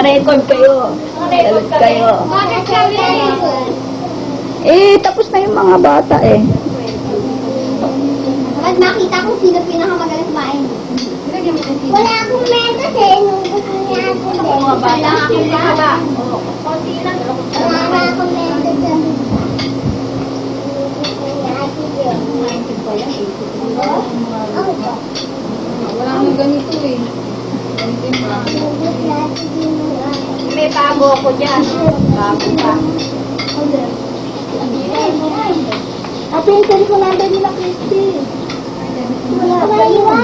naka-record kayo. Salot kayo. Bakit kami? Eh, tapos na yung mga bata eh. Pag nakita ko sino pinakamagaling kumain. Wala akong mentos eh. Nung gusto niya ako din. Wala akong bata. Konti lang. Wala akong mentos eh. Wala nang ganito eh. May bago ako dyan. Bago pa. Ate, yung cellphone number nila, Christy. Wala pa hiwa.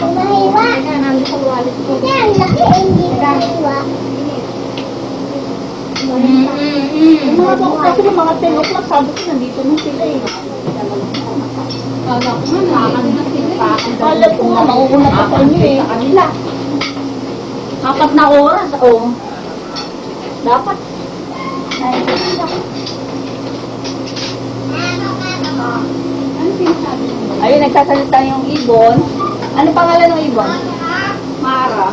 Wala hiwa. Nandun sa wallet ko. Yan, laki. Hindi na hiwa. Kasi yung mga 10 o'clock, sabi ko nandito na sila eh. Kala ko nga, na sila. Kala ko nga, mauuna pa sa inyo eh. Sa kanila. 4 na oras, oh. Dapat. Ay, Ano sinasabi mo? ayun, nagsasalita yung ibon. Ano pangalan ng ibon? Mara.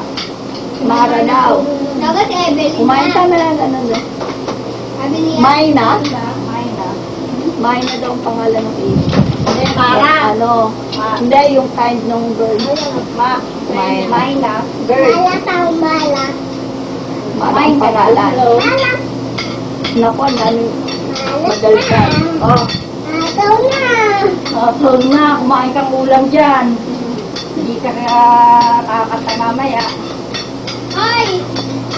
Mara daw. Dapat Evelyn Kumain ka na lang, ano daw? Sabi niya. Mayna? Mayna. Mayna daw ang pangalan ng ibon. Hindi, Mara. Ano? Hindi, yung kind ng bird. Mayna. Mayna. Bird. Mala tao, mala. Mara ang pangalan. Mala. Naku, ang dami Mala madalsan. na. Oh. Ataw na. So na, kumain kang ulam dyan. Hindi ka kakata mamaya. Ay!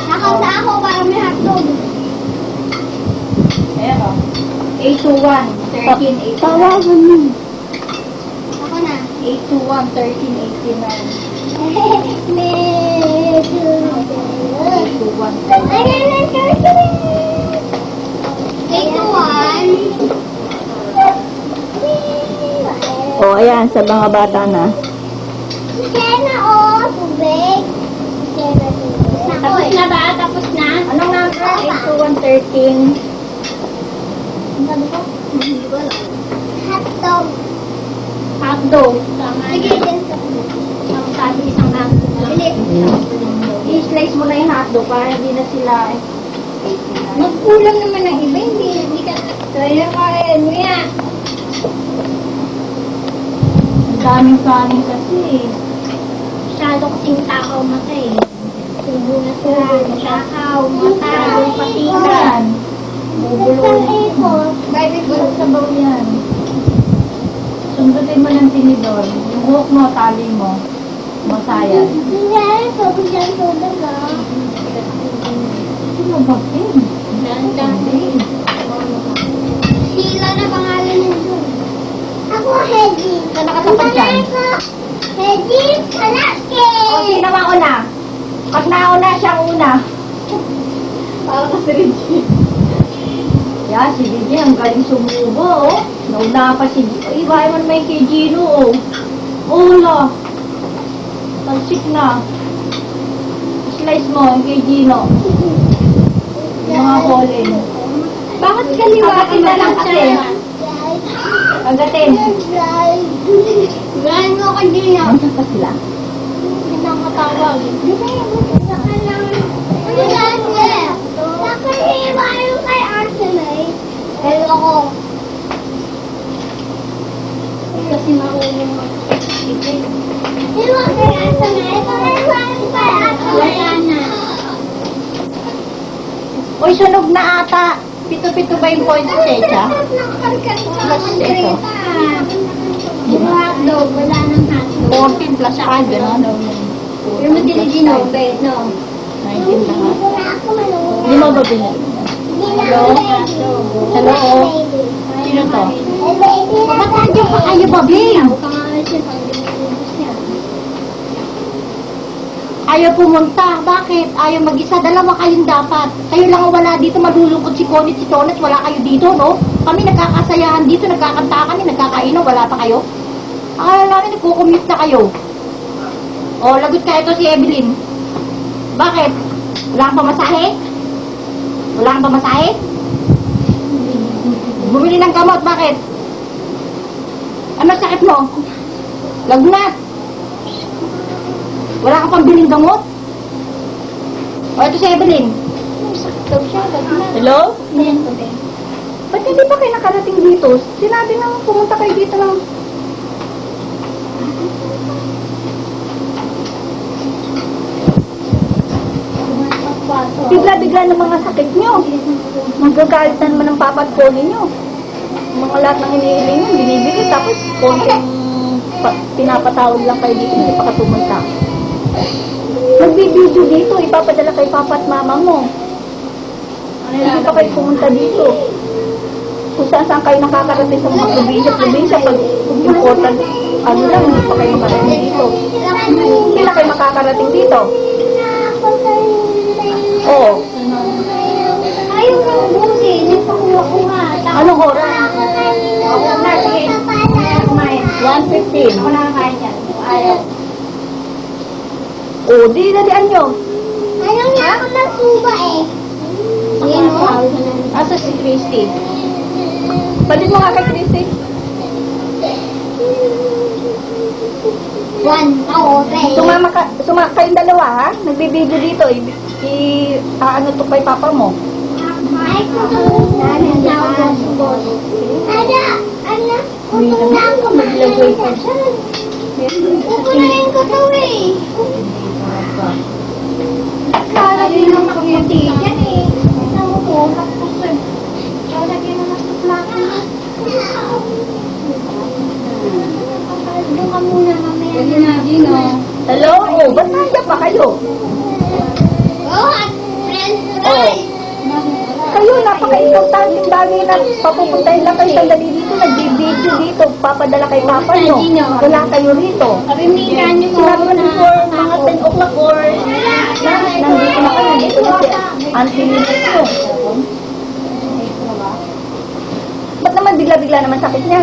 Nakasa ako para may hotdog. Ayan o. 821, 1389. Tawagan mo. Ako na. 821, 1389. Medyo. 821, Ay, Take to one. O, ayan, sa mga bata na. Sena o, tubig. Sena tubig. Tapos na ba? Tapos na? Anong number? 821, 13. Sabi ko? Hindi ko alam. Hotdog. Hotdog. Sige, din sa Ang sabi isang hotdog lang. Bilis. I-slice mo na yung hotdog para hindi na sila Magkulang naman ang iba, hindi ka... Kaya kaya mo yan. ang daming kanin kasi. Masyado kasing takaw mata eh. Subo na sila. Takaw, mata, patikan. Bubulong. Baby ko. Walang sabaw yan. Sundutin mo ng tinidor. Yung buhok mo, tali mo. Masayan. Hindi, sobrang dyan, sobrang lang. Sino ba yun? Sheila na pangalan niya dun. Ako, Hedy. Saan nakatapat dyan? Hedy, kalaki. O, sino ba una? Pag nauna, siya ang una. Para kasi Reggie. Yan, si Gigi, ang galing sumubo, oh. Nauna pa si Gigi. Iba man may kay Gino, oh. Ula. Talsik na. Slice mo, ang kay Gino. Yung mga kolin. Bakit kaliwatin na lang kasi? Agatin. Gahan mo ka din yan. Andiyan pa sila? Nakatawag. Nakaliwa yung kay Arsenal. Pero ako. Kasi marunong mag-isip. Iwa kay Arsenal. Nakaliwa yung kay Arsenal. Wala na. Uy, sunog na ata. Pito-pito ba yung points, Techa? Ito. Yung hotdog, wala nang hotdog. 14 plus 5, gano'n. Yung matiligi no, bet, no. 19 lahat. Hindi Hindi mo ba binili? Hello? Hello? Sino to? Ba't nandiyan pa kayo, Babing? Ayaw pumunta. Bakit? Ayaw mag-isa. Dalawa kayong dapat. Kayo lang ang wala dito. Malulungkot si Connie, si Tonet. Wala kayo dito, no? Kami nagkakasayahan dito. Nagkakanta kami. Nagkakainom. Wala pa kayo. Akala namin nagkukumute na kayo. O, lagot ka. Ito si Evelyn. Bakit? Wala kang pamasahe? Wala kang pamasahe? Bumili ng gamot. Bakit? Ano sakit mo? Lagnat. Wala ka pang biling gamot? O, ito si Evelyn. Daw siya, Hello? Yan ko din. Ba't hindi pa kayo nakarating dito? Sinabi nang pumunta kayo dito ng... Bigla-bigla ng mga sakit nyo. Magagalit na naman ng papa at poli nyo. Mga lahat ng iniiling nyo, binibili. Tapos, konting pinapatawag lang kayo dito, hindi pa ka pumunta. Magbibideo dito, ipapadala kay papa at mama mo. Hindi pa kayo pumunta dito. Kung saan kayo nakakarating sa mga probinsya, pag important, ano lang, hindi pa kayo marating dito. Kailan kayo makakarating dito? Oo. Ayaw nang busin. Nagpakuha-kuha. Anong oras? Ako na, sige. Kumain. 1:15. Ako nakakain yan. Ayaw. O, di nalian nyo. Ayaw niya ako ng suba eh. Yan o. Asa si Christy? Palit mo nga kay Christy. 1, 2, 3. Sumama kayong dalawa, ha? Nagbibideo dito. Ano to kay papa mo? Ay, kutunan na ako ng subot. Ano? Kutunan ko maglagay ka dyan. Kukunain ko to eh. Kala din ang makuti dyan eh. Ano ko? Kala din ang nasuplakan. Doon ka muna mamaya. Pwede na, Gino. Hello? O, ba't nandiyan pa kayo? Oh, at friends Oh. rice. Kayo, napaka-importanting bagay na papupuntahin lang kayo sandali dito. Nagbibideo dito. Papadala kay papa nyo. Wala kayo rito. Pamimikan niyo mo Sinabi mo na for mga 10 o'clock or nandito na kayo. Nandito na si Auntie Lynette nyo. Ba't naman bigla-bigla naman sakit niya?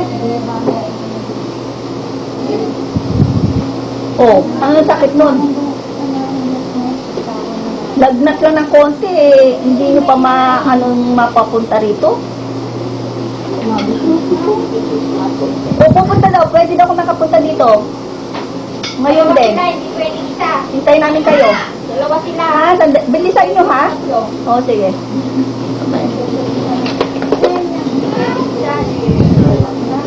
Oh, ano sakit nun? Lagnat lang ng konti eh. Hindi nyo pa mapapunta rito? O pupunta daw, pwede daw kung nakapunta dito. Ngayon din. Hindi pwede isa. Hintayin namin kayo. Dalawa sila. Ha? Bilisan nyo ha? O, sige.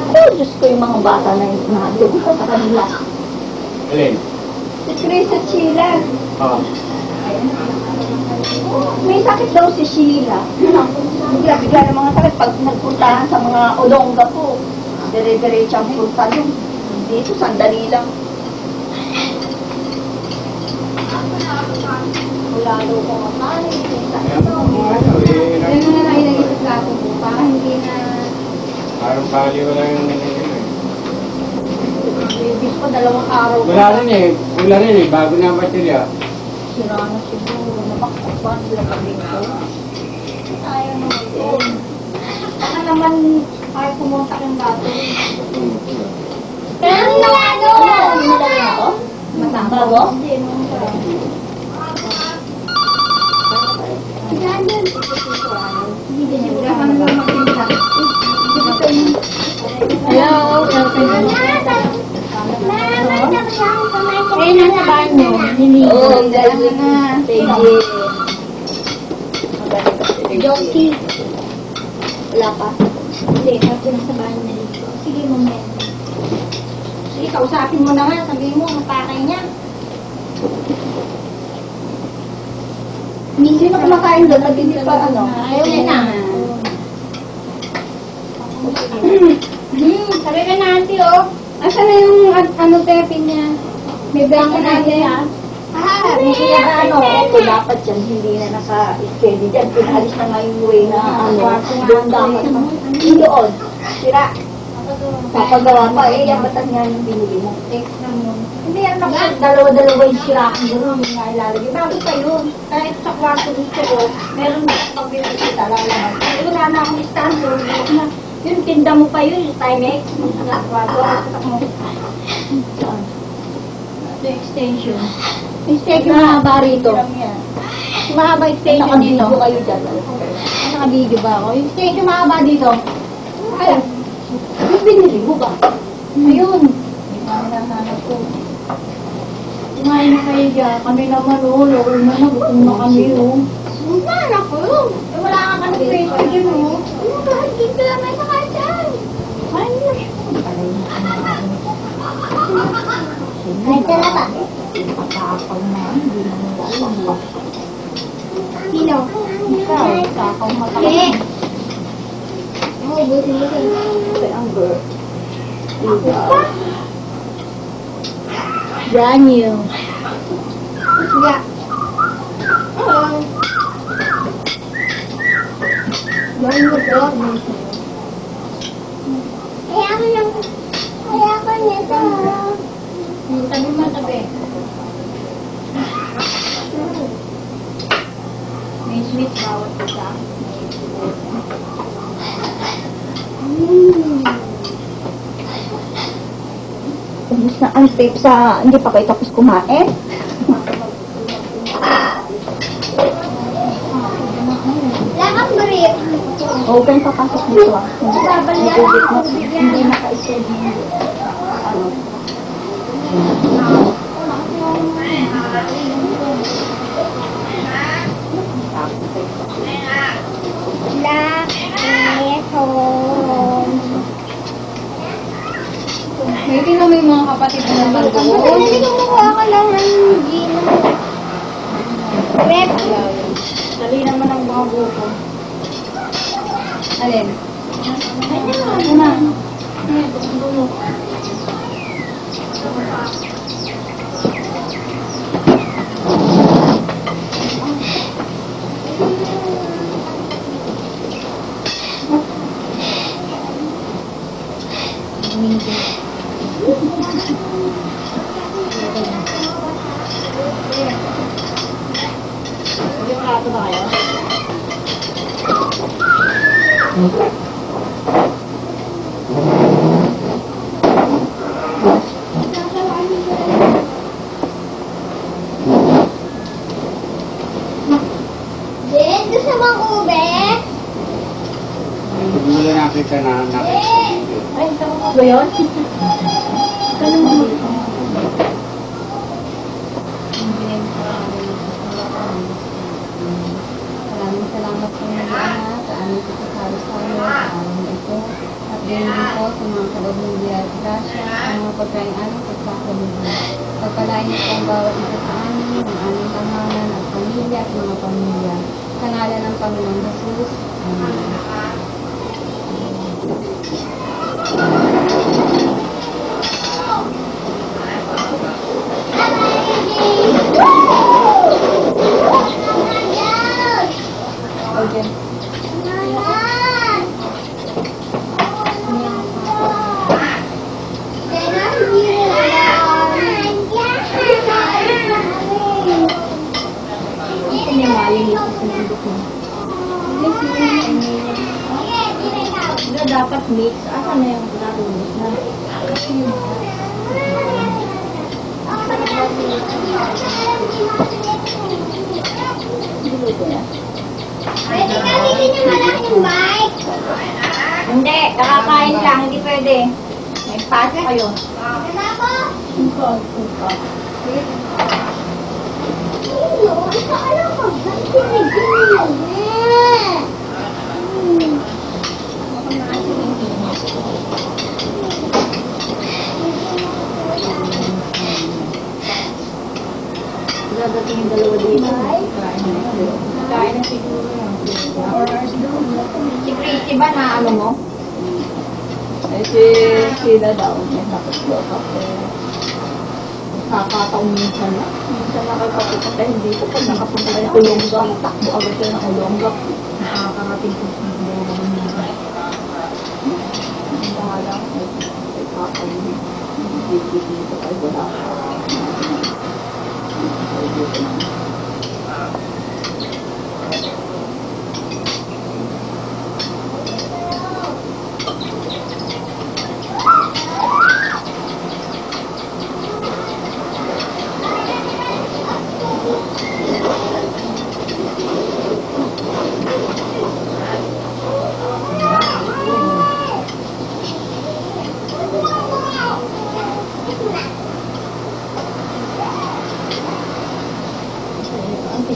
Oh, Diyos ko yung mga bata na yung nandun sa kanila. Alin? Si Chris at Sheila. Oo. May sakit daw si Sheila. Bigla-bigla ng mga sakit pag nagpuntahan sa mga Olongga po. Dire-diretso ang punta nyo. Dito, sandali lang. Wala daw ko makain. Ayan mo, ano eh. Yan mo na lang ilagay sa plato mo para hindi na... Parang bali wala yung Bibis ko, 2 araw. Wala rin eh. Bago na ang baterya. Sira na siguro. Namakakban sila kami ko. Ayaw naman din. Baka naman ay pumunta ng dato. Pero wala doon. Nilagay ako? Bago? Hindi, nung Hindi niya Wala ka naman magpinta. Hello? Eh, nasa bahay mo. Oo, galing na. Sige. Josie. Wala pa. Hindi, sabi nasa bahay na dito. Sige, mamaya. Sige, kausapin mo na nga. Sabihin mo, ang pakay niya. Sino kumakain doon? Naghindi pa ano? Ayaw niya na. Sabi ka na, auntie, oh. Asan na yung ano tepin niya? May blanco na yan. Sabi siya na ano, kung dapat yan, hindi na naka-schedule dyan. Pinahalis na nga yung way na ano, doon dapat. Doon. Sira. Papagawa pa, eh, yung batas nga yung binili mo. Extra mo. Hindi yan ako, dalawa-dalawa yung sira kong doon, yung nga ilalagay. Bago pa yun. Kahit sa kwarto dito ko, meron na pagbibisita, lalaman. Wala na akong stand, na. Yung tinda mo pa yun, yung Timex, sa kwarto, sa mo. Ito extension. Extension mahaba rito. Mahaba extension dito. Naka-video kayo dyan. Naka-video ba ako? Yung extension mahaba dito. Ay, yung binili mo ba? Ayun. Hinahanap ko. Kumain na kayo dyan. Kami naman, oh. Loko na, gutom na kami, oh. Saan ako? Eh, wala ka ng face. Sige mo. Ano ba? Dito lang ay nakasyan. Kain mo. Ay, tala ba? Patakaw na. Hindi na mo alam. Sino? Ikaw, takaw matakaw. Eh. Oo, buti mo kayo. Kasi ang girl. Daniel. Siya. Dahil mo ko. Kaya ako lang. Kaya ako nito. Tabi mo, tabi. May sweet bawat isa. Ubus na ang tape sa hindi pa kayo tapos kumain. Wala kang brief. Open papasok dito ah. Babalian Hindi ako. na- Hindi naka-schedule. May tingnan mo yung mga kapatid mo naman Hindi ko makuha ka lang ng gin. Rep. Dali naman ang mga buko. Alin? Ano na? Plato ba kayo? Jen, gusto mo ang ube? Hindi mo lang nakita na nakita. Ay, tama ko ba yun? Ganun mo. Maraming salamat po ng anak sa aming pagkakalo sa iyo sa araw na ito. At gayon din po sa mga kaloob ng biyaya at grasya, sa mga pagkain aming pagkakaluhan. Pagpalain niyo po ang bawat isa sa amin, ang aming tahanan at pamilya at mga pamilya. Sa ngalan ng Panginoong Jesus. Amen. Okay. Ito niya malinis sa sinundok mo. Hindi dapat mix. Asa na yung narunis na? Diluto na. Pwede gamitin yung malaking bike. Hindi, kakakain lang. Hindi pwede. May pasa kayo. Ano po? Ano ko? Dadating yung dalawa dito. Kain na siguro yan. Si Christy ba na ano mo? Eh, si daw. May takot ko. Kakataong minsan na. Minsan nakakapunta tayo dito. Pag nakapunta tayo ng Olonga, takbo agad tayo ng Olonga. Nakakarating ko sa Olonga. Ang bahala ko. Ay, kakawin. Dito tayo wala.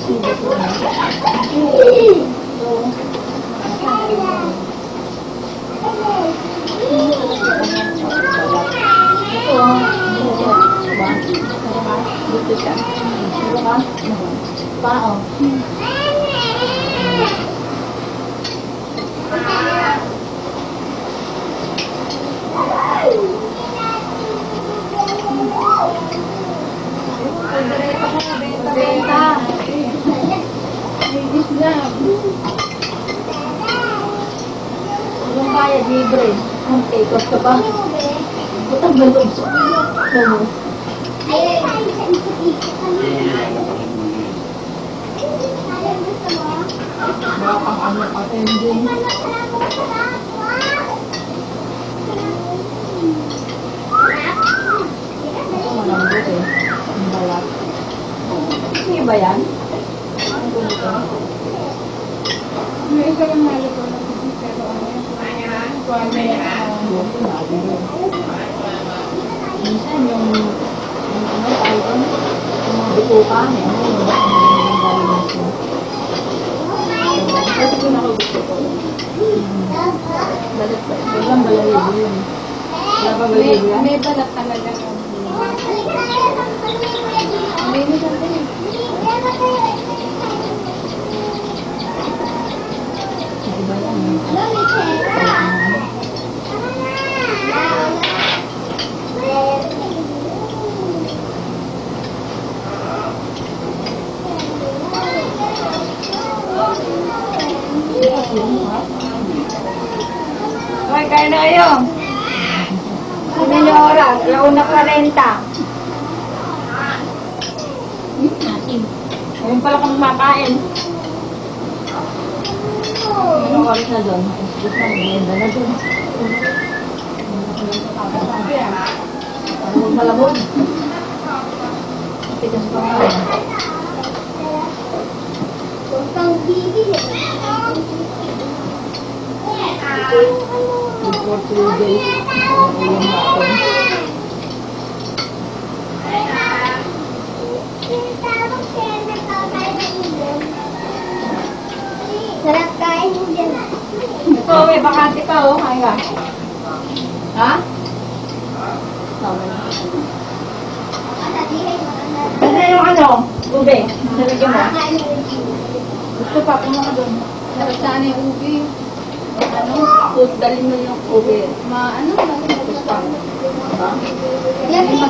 resibo ko na. Ito, ba? Dito siya. Dito ka? Pao. Benta. Yung bayad libre. Ang take-off ka ba? Butang balog sa mo. Baka ano attending. Ito malambot eh. Ang balat. Hindi ba yan? Ang gulo ko. May isa lang malo ko na pero ano yun? Minsan yung ano, tawag yung mga bitukan, ano, yung galing natin. Kasi pinakagusto ko. Balat pa. Walang balahibo yun. Wala pa balahibo yan? May balat talaga. May minsan din. Iba yan. Okay, kain na kayo. Ano yung oras? 1:40. Asim. Ngayon pala kang makain. Anong oras na doon? Excuse na, maganda na doon. Parang huwag malabog. Tigas pa nga. Huwag kang bibili. Before 2 days, ulam natin. Sarap kain mo dyan. Ito, may bakante pa, oh. Kain ka. Ha? Tama na. Ano yung ano? Ube. Nalagyan mo. Kakain mo. Gusto pa, pumunta ka doon. Sarap sana yung ubi. Ano? Dalhin mo yung ube. Ano? Ha? Lagi ko.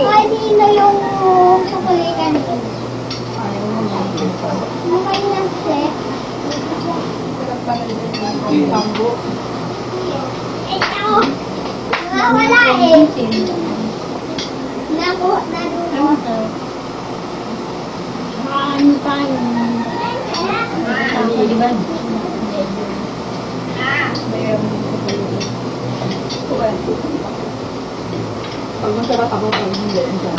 Kanino yung kakulikan ko? Ayaw mo na. Mukha ng set. Sarap pala din yung tambo. Ito. Wala eh. Nakuha. Ano tayo? Ano ba? Pag masarap ako, pag hindi, hindi.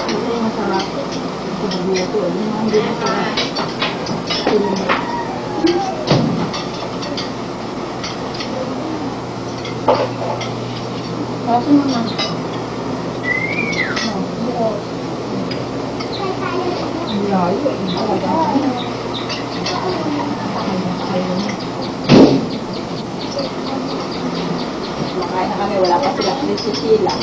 Ito yung masarap. Ito magluto. Ano yung hindi masarap? Kasi mo na. Ang layo. Ang talaga. Makain na kami, wala pa sila sila.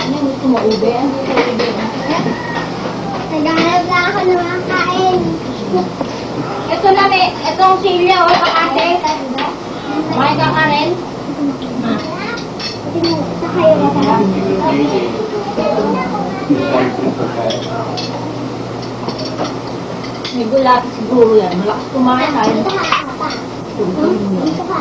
Ano gusto mo, ube? Ano gusto mo, ube? Naghanap lang ako ng mga kain. Ito na, itong silya, o bakante. Kumain ka ka rin? Sa kayo ba ka? May gulat siguro yan. Malakas kumain ay. Dito ka ata. Dito ka ata.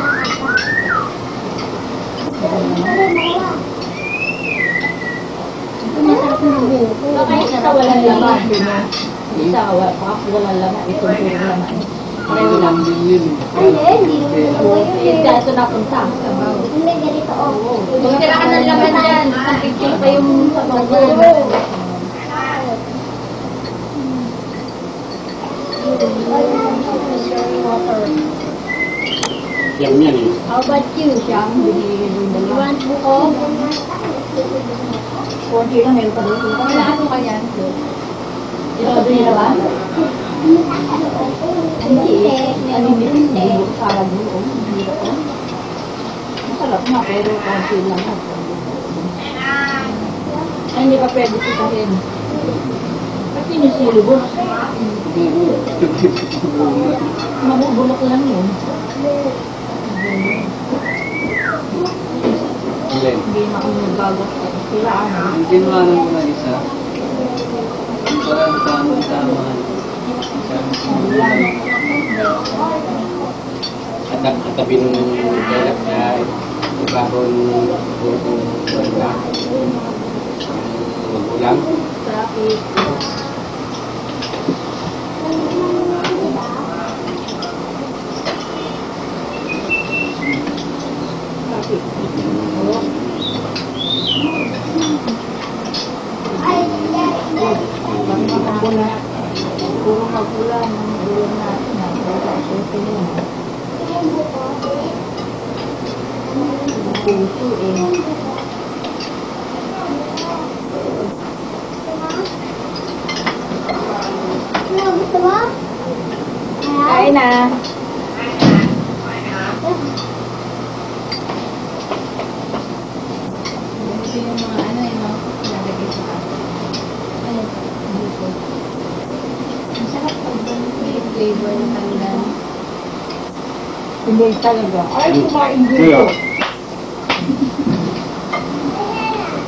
Ito masarap na buko. Isa walang laman. Isa walang laman. Ito puro laman. Pareho lang. Hindi naman Eh, ito napunta. Hindi, ganito oh. Tira ka ng laman dyan. Ang picture pa yung sa bangko. Water. Siyam yan eh. How about you, Siyang? Binili mo yung You dalawa. want buko? Konti lang, meron pa doon. Wala ako kaya. Ito doon yung dalawa? Hindi. Ano yung hindi? Salad mo. Hindi ako. Masarap nga, pero konti lang. Ay, hindi pa pwede sitahin. Ba't sinusilubos? Mabubulok lang yun. Alin? Hindi na kami nagagas. Siraan na. Ang ginawa ng mga isa, parang tama-tama. At katabi nung kailat na ibahon wala. Magulang. Traffic. Traffic. Oo. Kami makapula. Puro magpula ng ulan natin. Wala siya sila. Puso eh. Ano, gusto mo? Kain na. Ito yung mga ano yung mga nalagay sa akin. Ano? Buko. Ang sarap pag may flavor ng kanilang. Hindi talaga. Ay, kumain Kuya. dito.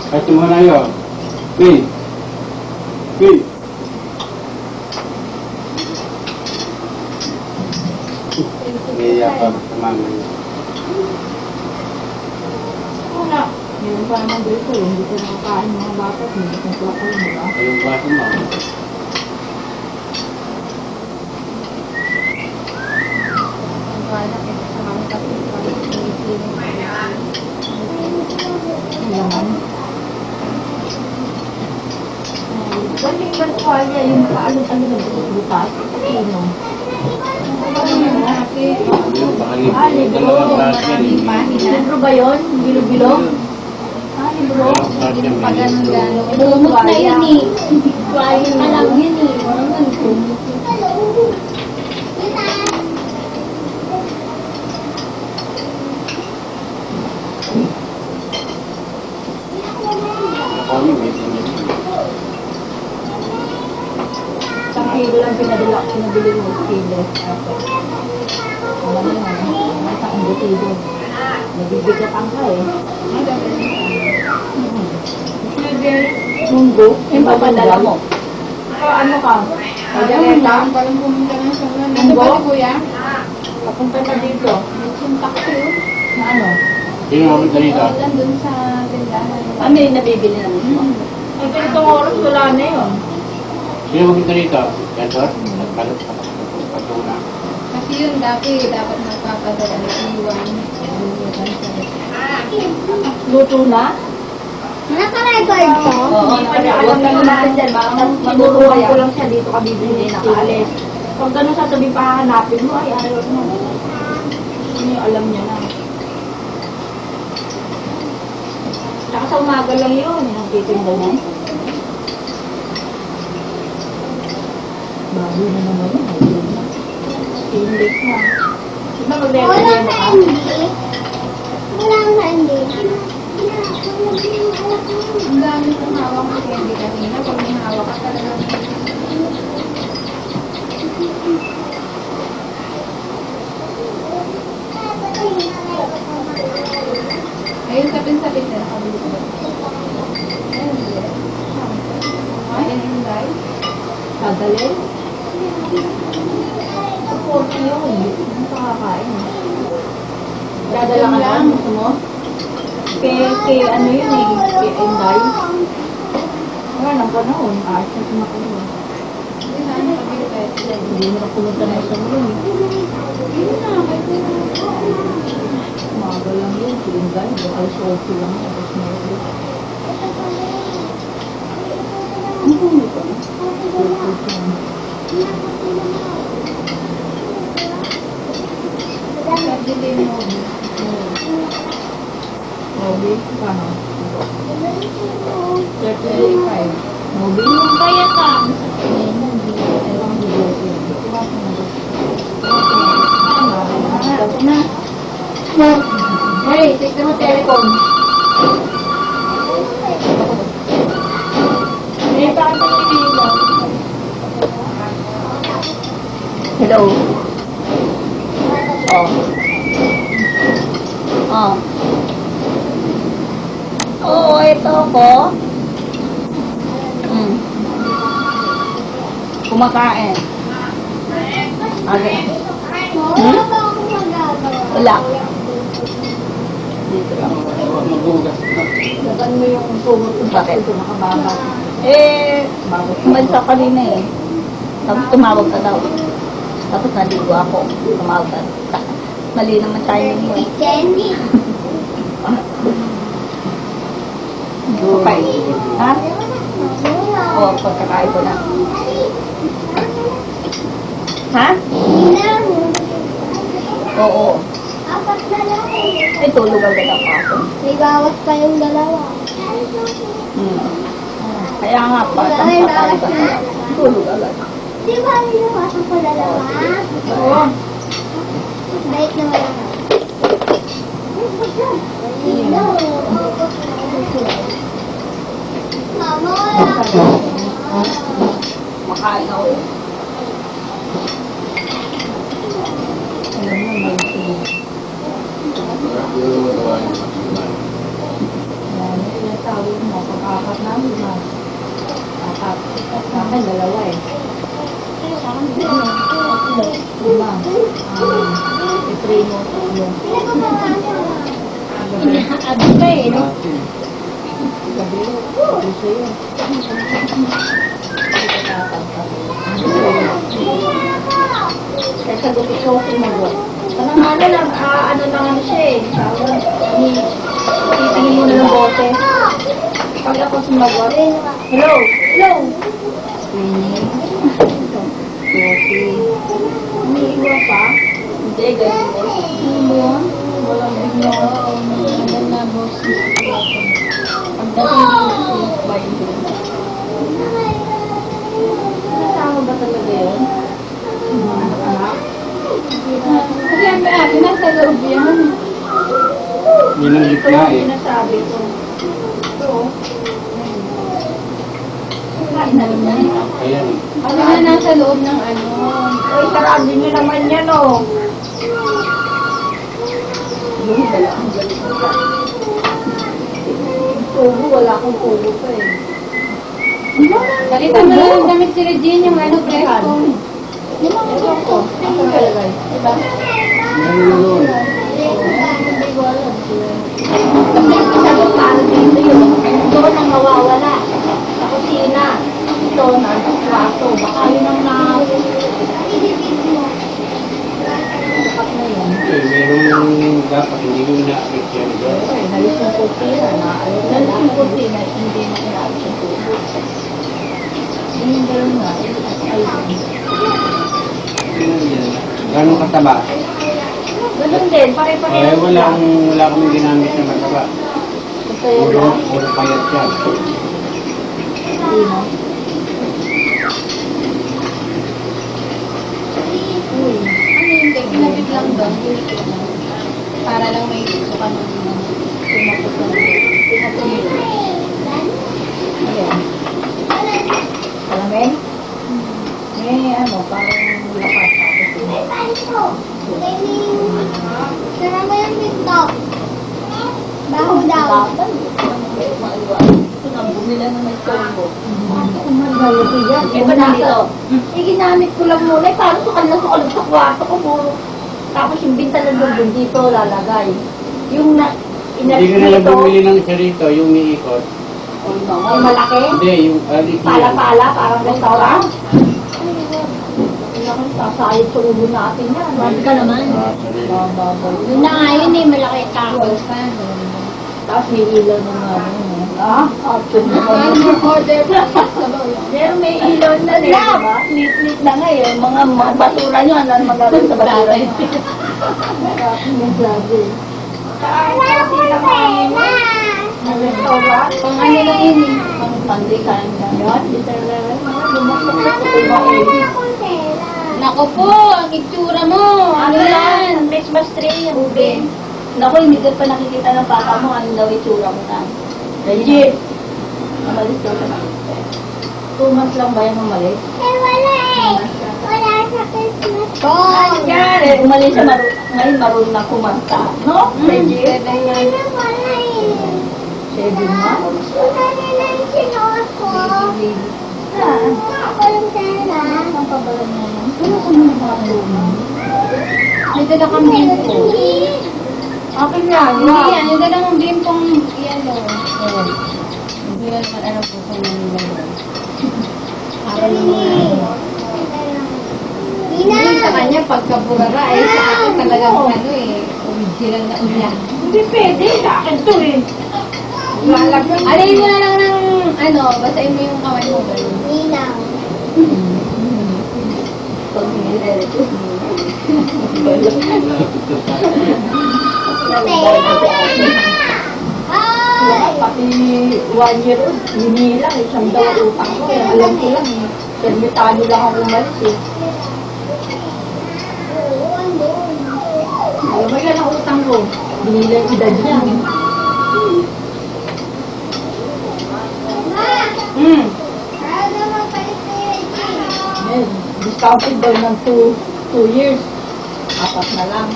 Kahit mo na yun. Hey. Hey. Kaya pa sa mama niya. Una. Meron pa naman dito. Hindi ko nakakain mga bata. Hindi ko nakakain, di ba? Anong klase mo? Ang wala kasi sa mga kapit parang pinipili. Ang laman. Ba't yung bantualya yung paalong-along ng butas? Sino? Ah, libro. Dalawang klase yan eh. Libro ba yun? Bilog-bilog? Ah, libro. Dalawang klase yan. Pa ganun gano'n. Lumot na yun eh. Tuwalya pa lang yun eh. Ako yung may sinyan. Isang kilo lang pinabili mo kilo. Ano na yun? May isang embutido. Nabibigatan ka eh. Munggo? Yung papadala mo? Ano ka? Pajareta? Parang pumunta na siya. Munggo? Nandito ba si Kuya? Papunta ka dito. Yung taxi oh. Na ano? Sino makita dito? Wala dun sa tindahan. Ano yung nabibili na mismo? Ay, ganitong oras wala na yun. Sino makita dito? Gantor? Nagkalat ka pa. Pagkuna. Kasi yun dati, dapat magpapadala ng iwan. Luto na? Naka-record ko? Oo, alam mo natin dyan. Manuruan ko lang siya dito ka bibili nakaalis. Pag gano'n sasabihin pa hahanapin mo, ay ayaw mo. Yun yung alam niya na. Tsaka sa umaga lang yun, yung titinda na. Bago na naman yun, ayun na. Stainless na. Di ba Walang magre-review ka? candy. Walang candy. Ang dami kong hawak ko candy kanina. Pag may hawak ka talaga. Ayun, sapin-sapin na nakabili ko. Ayun, hindi. Ayun, hindi. Dadalhin? Sa 40 yun. Ano pa kakain? Dadala ka lang, gusto mo? Kay ano yun eh, kay Enday. Wala nang panahon, kahit na sumakulo. Hindi na, nakabili tayo sila. Hindi mo na pumunta na sa mulo eh. Yun na, kahit na. Umaga lang yun, si Enday. Alas 8 lang, tapos meron. Ano kung ito? Bili mo. Mobi, paano? 35. Mobi? Kaya ka. Tapos na. Hey, tignan mo telephone. Hello. Oh. Oh. Oo, ito ako. Kumakain. Okay. Wala ba akong magagawa? Wala. Dito lang. Maghugas na. Laban mo yung sumot ko. Bakit? Ito nakababa. Umalsa kanina eh. Tapos tumawag ka daw. Tapos naligo ako. Tumawag ka. Mali naman timing mo eh. Candy. Okay. Ha? Oo, pagkakain ko na. Ha? Oo. Apat na lang. Ay, tulog agad ako ako. May bawas pa yung dalawa. Kaya nga pa, May tampa tayo bawas ba? na dalawa. Tulog agad. Di ba niluwasan ko dalawa? Oo. Bait na wala na. Mama, wala ka. Makain ako. Alam mo, mag-isip. Yung magawa yung pagsuman. Yan, yung sabi mo, pag-apat na, lima. Apat. Sa akin, dalawa eh. Lima. Iprimo, tatlo. Abi ka eh, no? Gabi, gusto yun. Kaya sagot ikaw sumagot. Parang ano lang, ano lang ano siya eh. Titingin mo na ng bote. Pag ako sumagot, hello, hello. Screening. Coffee. Umiiwa pa? Hindi, ganun. Ano ba yan? Walang bigla. Ano na, boss? Pagdating mo, ba yung drink? Kasama ba talaga yun? Mga anak-anak? Kasi ang ate, nasa loob yan. Yun ang Ito gitna ang eh. sinasabi ko. Ito. Kain na rin yan. Ayan eh. Ano na nasa loob ng ano? Ay, sarado nyo naman yan, oh. Yung dala, ang galing mo pa. Tubo, wala akong tubo pa eh. Balita mo lang yung damit si Regine, yung ano, presko. Ewan ko, ang nakalagay. Diba? Meron yun. Hindi ko alam. Kasi sagot paano dito yun. Doon ang nawawala. Sa kusina. Ito, nasa kwarto. Baka yun ang sakat na yun. Merong dapat hindi mo na-affect yan dyan. Ay, nalis yung kusina. Nalis yung kusina. Hindi mo inalis yung tubo. Yung gano'n nga. Ayun. Gano'ng kataba? Ganun din. Pare-pareho. Wala kami ginamit na mataba. Ito yun lang. Puro payat yan. Hindi na. Uy. Ano yung ginabit lang doon? Para lang may gusto ka nung Pinatuloy. Ayan. Alamin? May ano, parang lakas tapos Sara mo yung TikTok. Baho daw. Ito na, bumila na may combo. Ito na ito. Ginamit ko lang muna. Paano sukalan sa kwarto ko puro. Tapos yung bintalan doon dito lalagay. Yung Hindi ka nalang bumili ng isa rito, yung niikot. yung malaki. Hindi, yung Ikea. Pala-pala, parang restaurant. Ang sasayad sa ulo natin yan. Marami ka naman. Yun na nga yun eh, malaki tao. pa. Tapos may ilaw na nga. Ah, option One more order plus sabaw yun. Pero may ilon na din, diba? Lit-lit na ngayon. Mga basura nyo, ano magagawin sa basura nyo? Sabi. Wala akong pera. Pang ano lang yun eh. Ang pandikan ka. Yan, lumaksak Mama, sa tuba wala eh. akong pera. Nako po, ang itsura mo. Ano yan? Christmas tree, yung ube. Naku, hindi ka pa nakikita ng papa mo, ano daw itsura mo na. Reggie! Umalis daw ka na. 2 months lang ba yung umalis? Eh, wala eh. Wala sa Christmas. Yan! Eh, umalis siya, ngayon marunong na kumanta. No? Reggie? Wala, wala eh. 7 months? Wala na yung sinuot ko. Ako yung pera. Ang pabalan mo. Ano sa mga nakatulong? May dala kang bimpo. Akin yan, Hindi yan, yung dala kang bimpong yellow. Hindi na naman alam po kung ano nila. Para naman Hindi sa kanya, pagkabugara eh, sa akin talagang ano eh, original na ulan. Hindi pwede, sa akin to eh. Alin mo na lang ng, ano, basahin mo yung kamay mo. Ninang. Pag nire-request mo. Ay! Pati 1 year old, hinilang, isang daw utang ko. Kaya alam ko lang eh. Permitado lang ako umalis eh. Alam mo yan ang utang ko. Hinilang edad niya. Ano magpalit na yun? Eh, discounted daw ng 2 years. 4 na lang.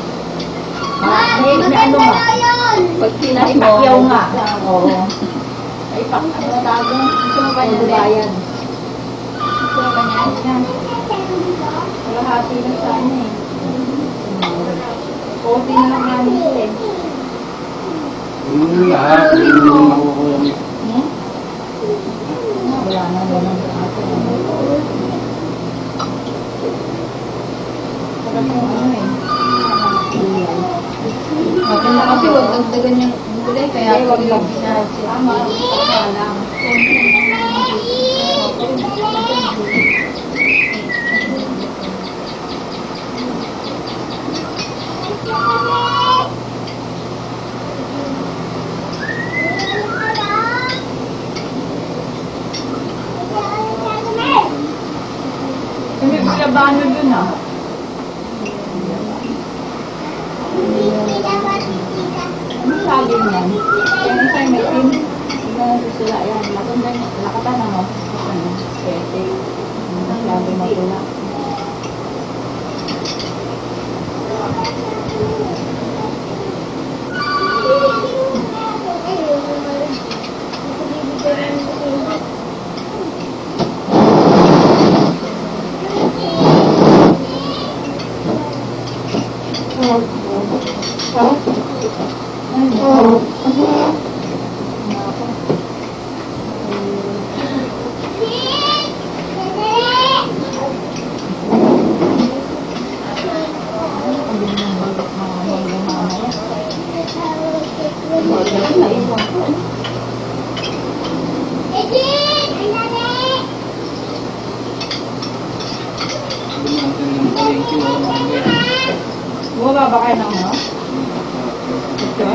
May ano Maganda nga. na yun! Pag sinas mo, pakyaw nga. Oo. Ay, pakyaw. Gusto mo ba niya? Bayad. Gusto mo ba niya? Kalahati na sana eh. Kopi na lang namin ito eh. Lahat, hindi mo makukuha mo. Wala na naman sa atin. Sarap yung ano eh. Okay na kasi huwag dagdagan yung gulay, kaya Kaya huwag wag lang lang. Tama. lang. Hindi ko labano dun ah. Ano sabi niyan? Yan isa may team. Tignan ko sila. Yan. Matanda niya. Lakatan na mo. Ano? Pwede. Masyado matula. Bumaba ba kayo ng ano? Ito?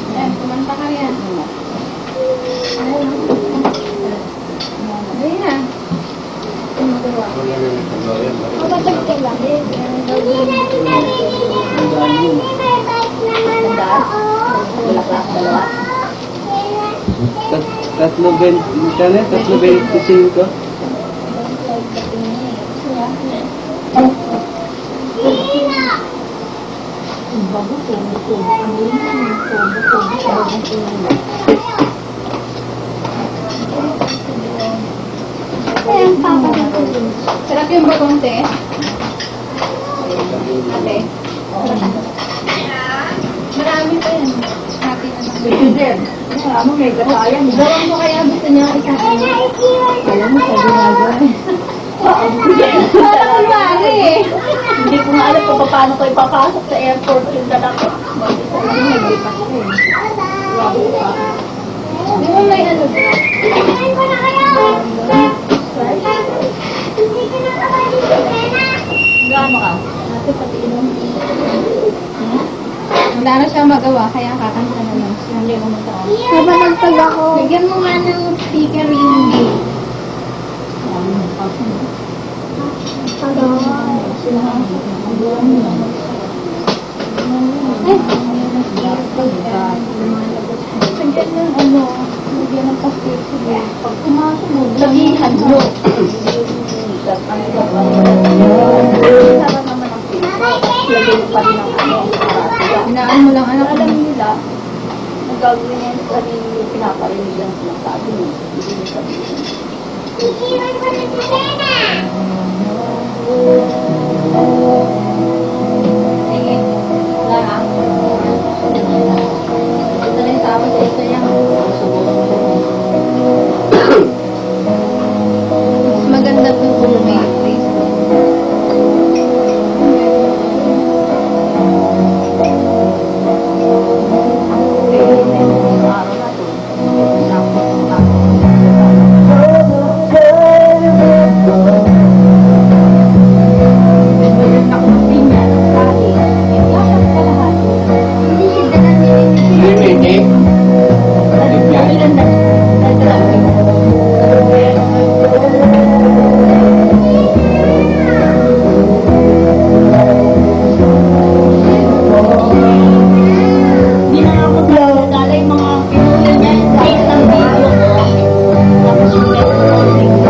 Ayan, kumanta ka yan. Dali na. Tatlo 25. Sarap yung bagong te. Ate. Marami pa yan. Happy President. Ano, may gatayan. Gawin mo kaya gusto niya isasama. Alam mo, sabi nga gawin. Parang kunwari eh. Hindi ko nga alam kung paano ko ipapasok sa airport yung dala ko. Naglipas ko eh. Di mo may ano ba? Kumain ko na kayo! Hindi ka na Gano ka? Ate, pati inom. Wala na siya magawa, kaya kakanta na lang siya. Hindi mo magkakaroon. Nabalagtag ako. Bigyan mo nga ng speaker yung game. Lagyan ng ano, lagyan ng pastil sige. Pag pumasok mo, lagihan mo. Sarap naman ang pila. Lagyan pa rin ng ano. Inaan mo lang anak. Alam nila, ang gagawin niya yung sarili yung pinaparinig lang sila sabi mo. Hindi mo sabihin. Iiwan ko na si Lena! Sige. Wala na. Ito na yung tawag sa isa yan. Mas maganda po kung may Facebook. Hindi. Hindi na ako nagdala yung mga pinuli niya yung kahit ng video ko. Tapos yung recording ko.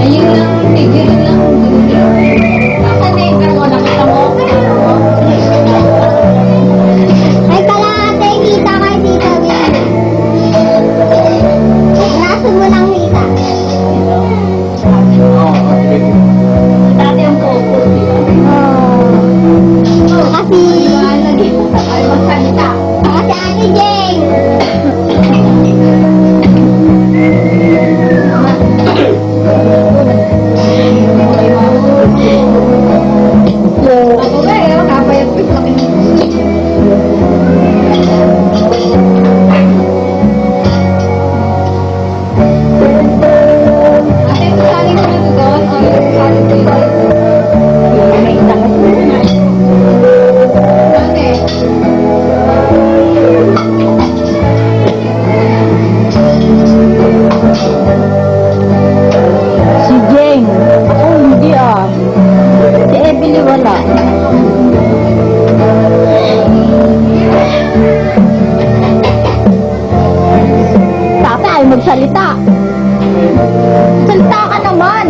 Ayun lang, tigil lang. Nasaan na yung kargo? Nakita mo? Ay, kalahati, kita kay Tita Win. Nasaan mo lang kita? Dati yung focus, di ba? Kasi, Ay, magsalita. kasi Ate Jane. Ako ba eh, kapayag ko sa akin. Ate, sali mo na doon. O, sali ko yun. Ate. Si Jeng. Ako hindi ah. Si Emily wala. Tata ay magsalita. Salita ka naman.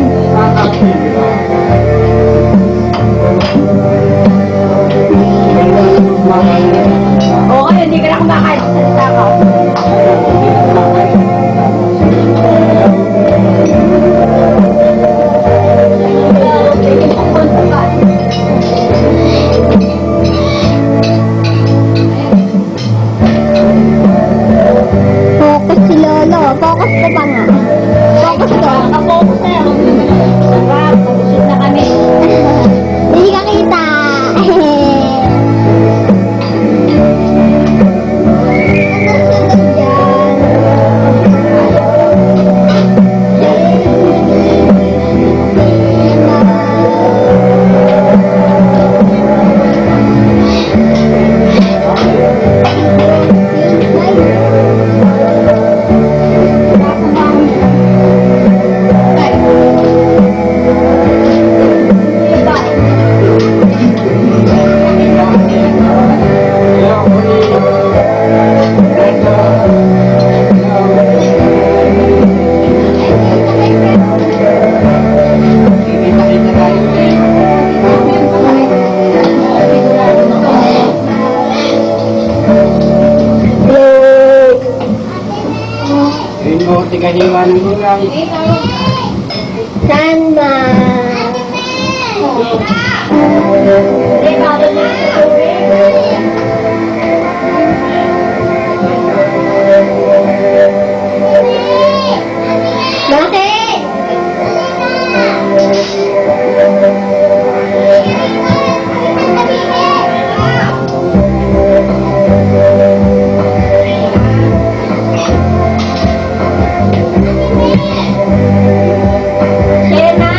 Oo, kaya hindi ka na kumakain. Salita ka. Focus si Lolo. Focus ko pa nga. Focus ko. Nakapokus na yun. Sarap, nabusog na kami. Hindi ka kita. Nagsusunod dyan. Rainbow, tiga-iwan mo lang. Sandman. Hindi, bawal na sa tubig. Bakit? Sena!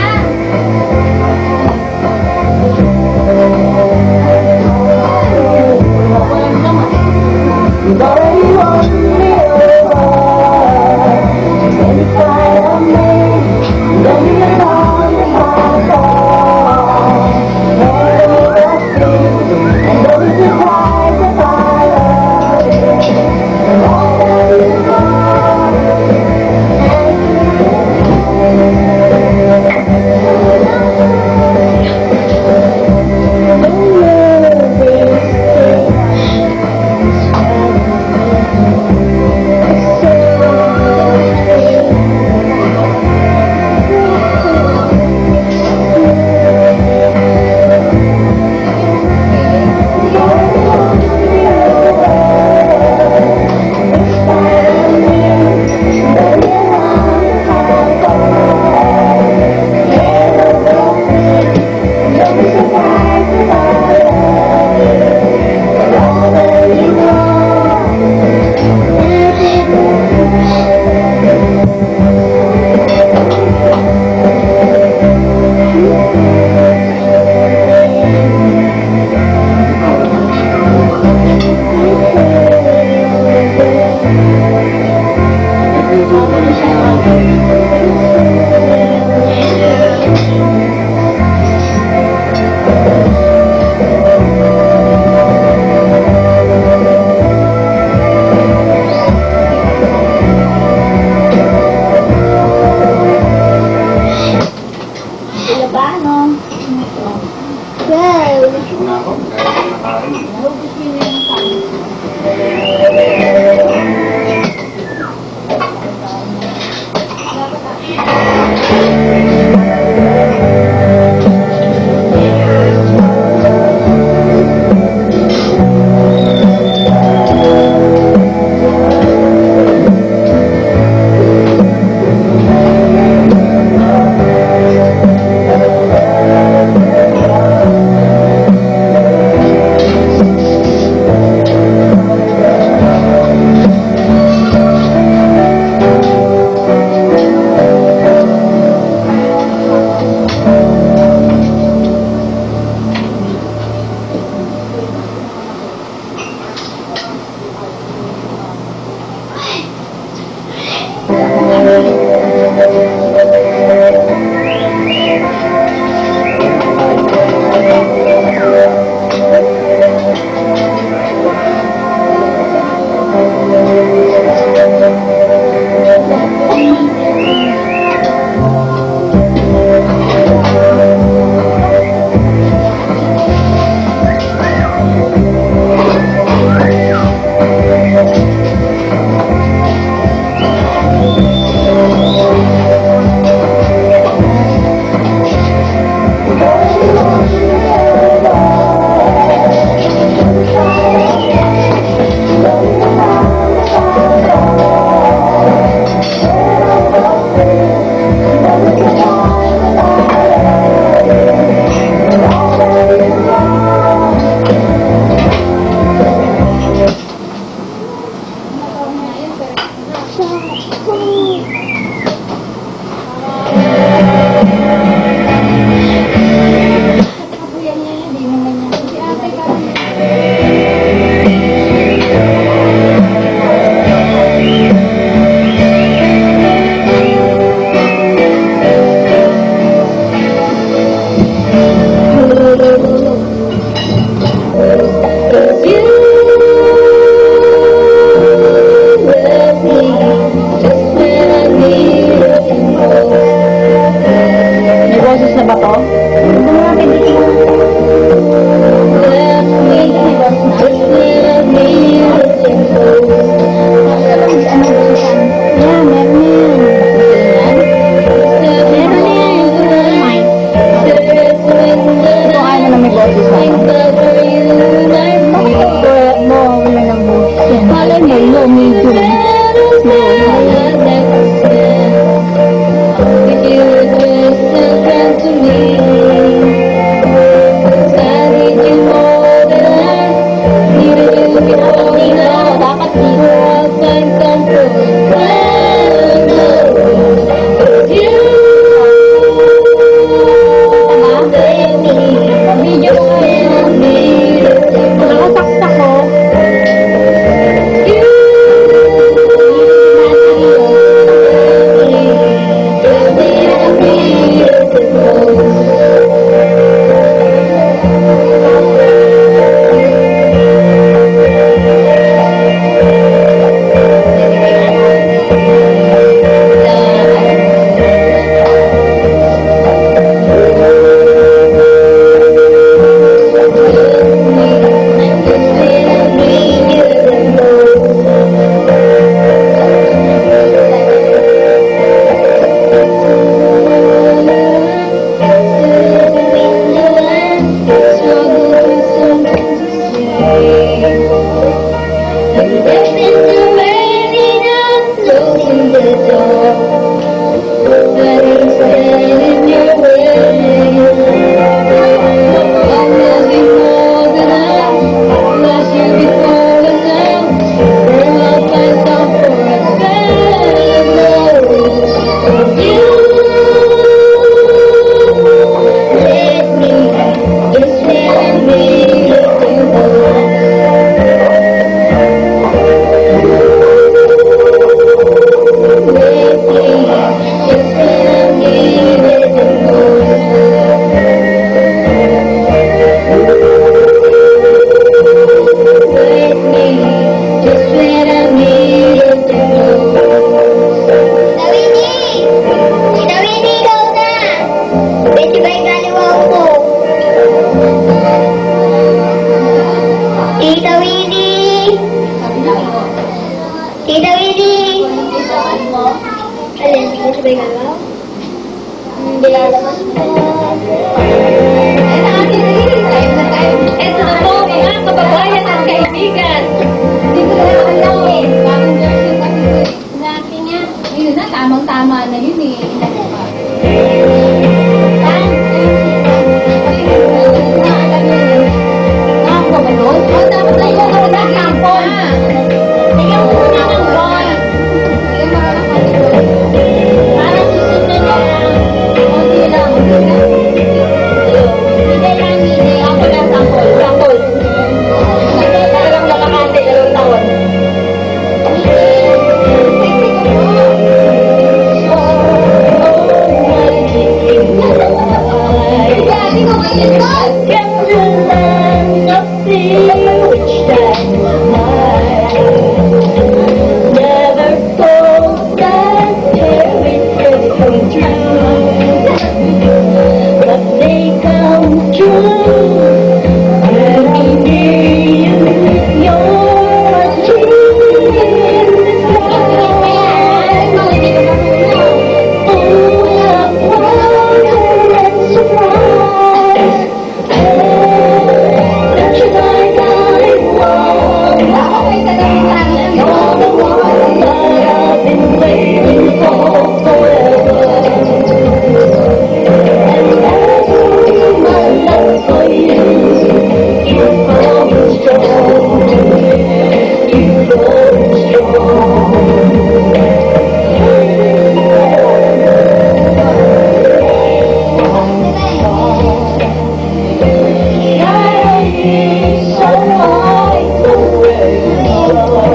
Sila ba, ano? Well, Gusto na ako. Kaya nakain. Nahugis niyo na yung kain. medyo slow. If you just listen to me, 'cause I need you more than I needed you before now. Dapat So I'll find comfort when I'm alone. 'Cause you let me, Medyo tell me that you nakasaksak ko. Tita Winnie! Alin? Gusto ba yung galaw? Hindi. Ito na po, mga kababayan at kaibigan. Hindi ko na alam eh. Bagong jersey kasi ko eh. Dati nga. Yun na, tamang-tama na yun eh. Ako ba doon? Oh, dapat na yung mga nag-ampon. Tingnan mo muna ng ball. Sige, makakapagod. Parang susunod na lang. Konti lang. Hindi lang, hindi. Ako lang, sample. Sample. Dalawang nakakante, 2 taon. So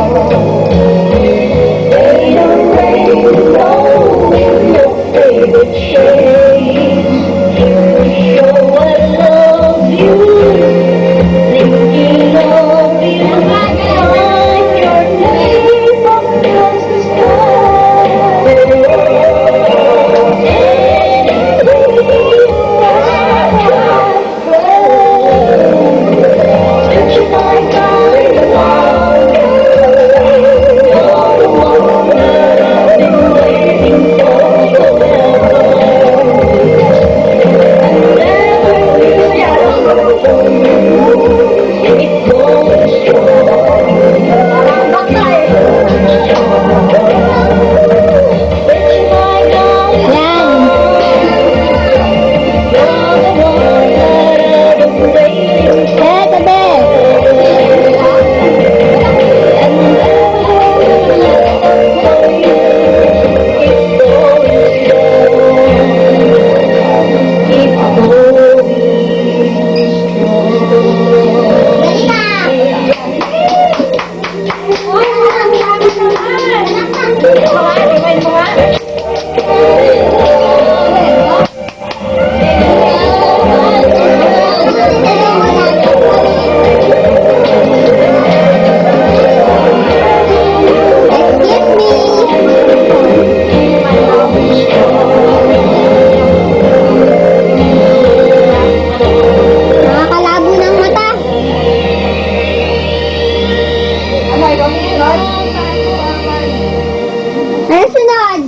Ano sunod?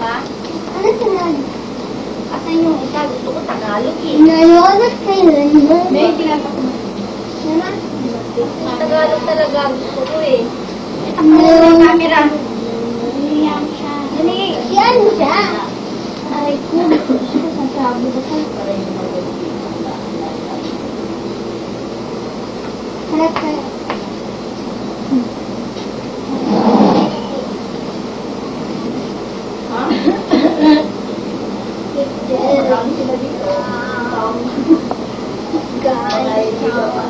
Ha? Ano sunod? Asan yung isa? Gusto ko Tagalog eh. Nalulot kayo nun. May ginagawa ko. Naman? Tagalog talaga gusto ko eh. No. Camera. Dali. Yan mo siya. Aray ko. Sasabi ko sa harap ka. Ha?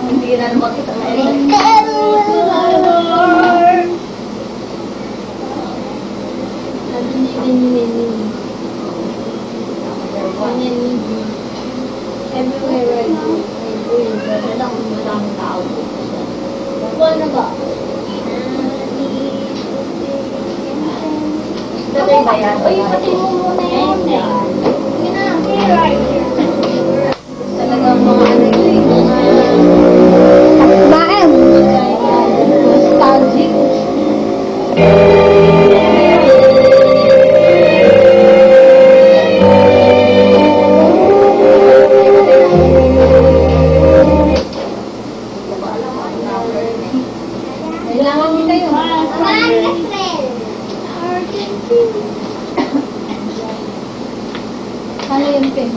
Hindi na naman kita Everywhere I go, Madaming tao. na ba? Sabay ba yan? Uy, pati mo muna yun. Yun na. Talagang mga ano yun, Baem. nostalgic. Kailangan nila yun. Ano yun, Pin?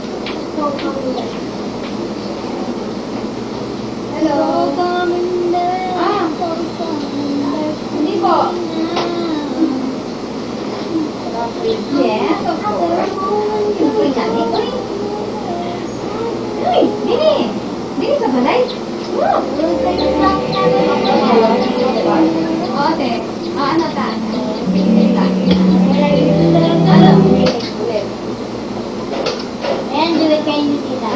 Hello. Ah, hindi po. Yes, of course. Uy, nani. Uy. Uy, Dini. Dini sa balay. Oh. Ote, ano ta? Ayan, duwit kayo ni tita.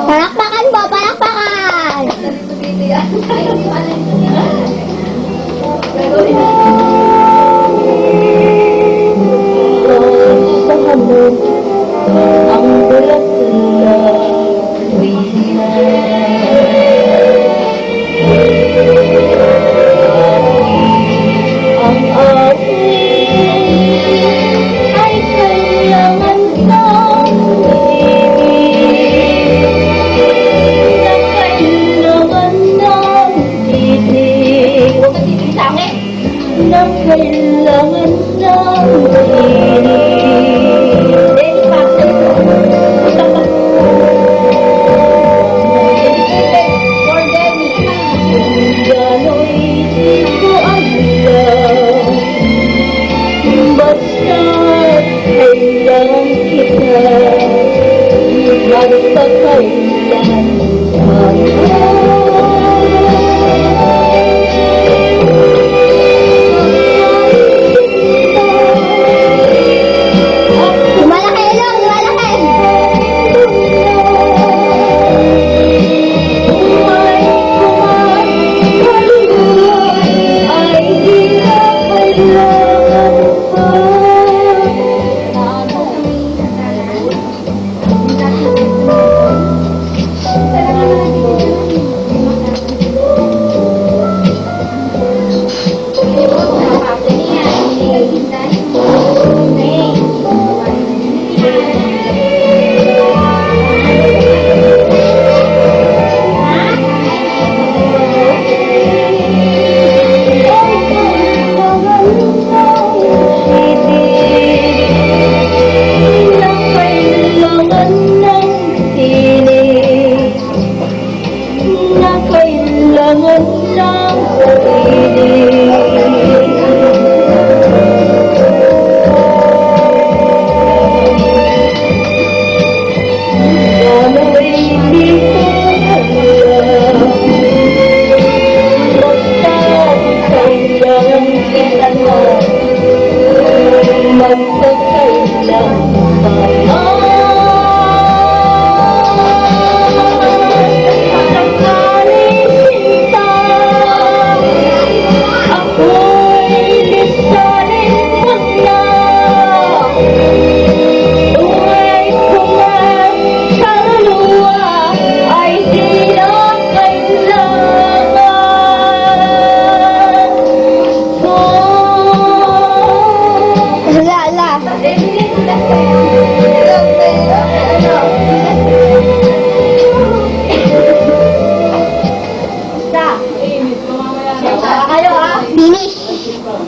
Palakpakan po, palakpakan! Sa habog, ang bulaklak ang akin ay kailangan ng titig na kailangan ng titig. Huwag ka titig sa akin. Na kailangan ng titig. Daily Pastor. For Denny. Kung gano'y di ko alam, basta kailangan kita, magpakailan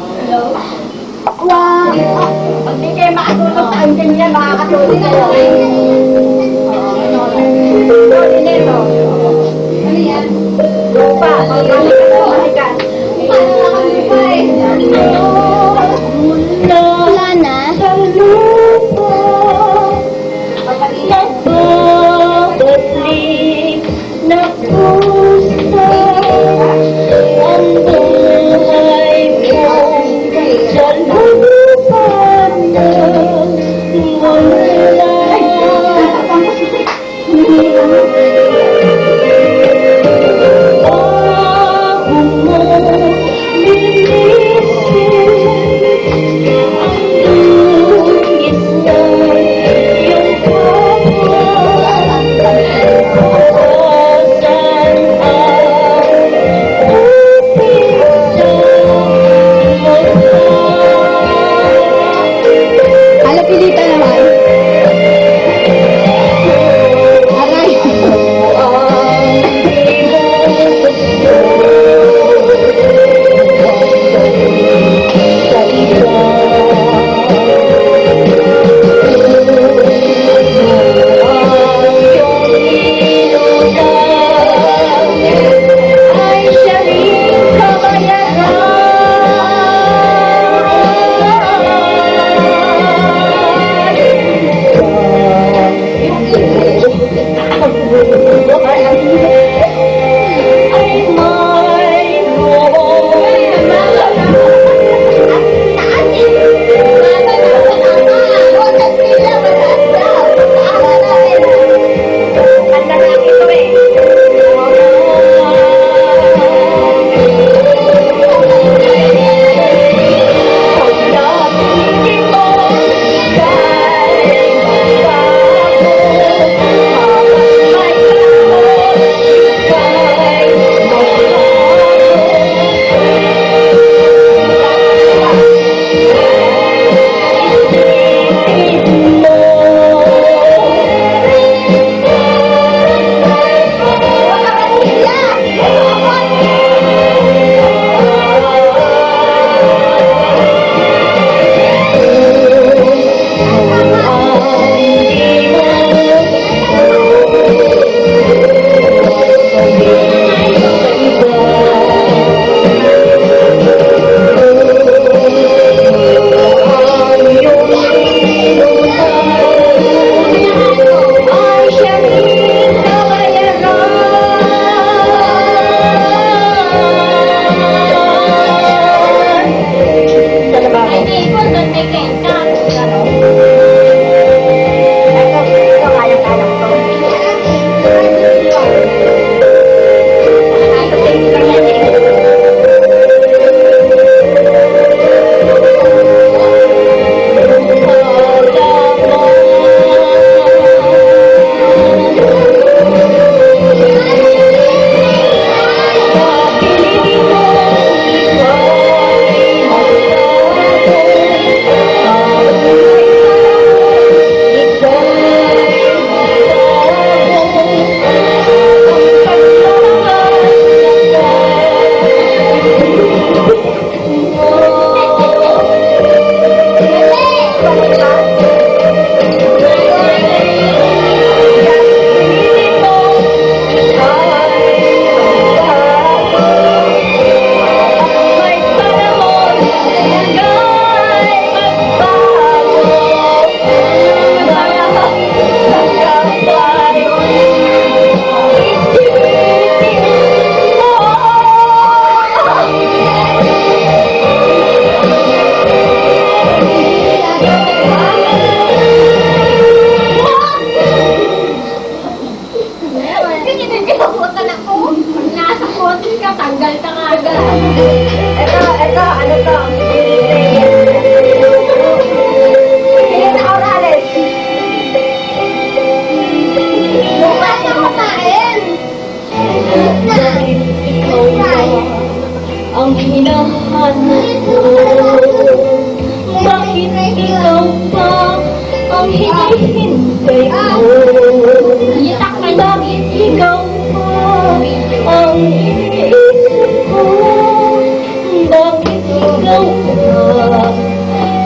Hello? Wow! Pag di kayo makatulog sa angkin niya, makakatulog kayo. Ito, dinero. Ano yan? Lupa. Pagkalik ka sa malikan. Wala na. Oh,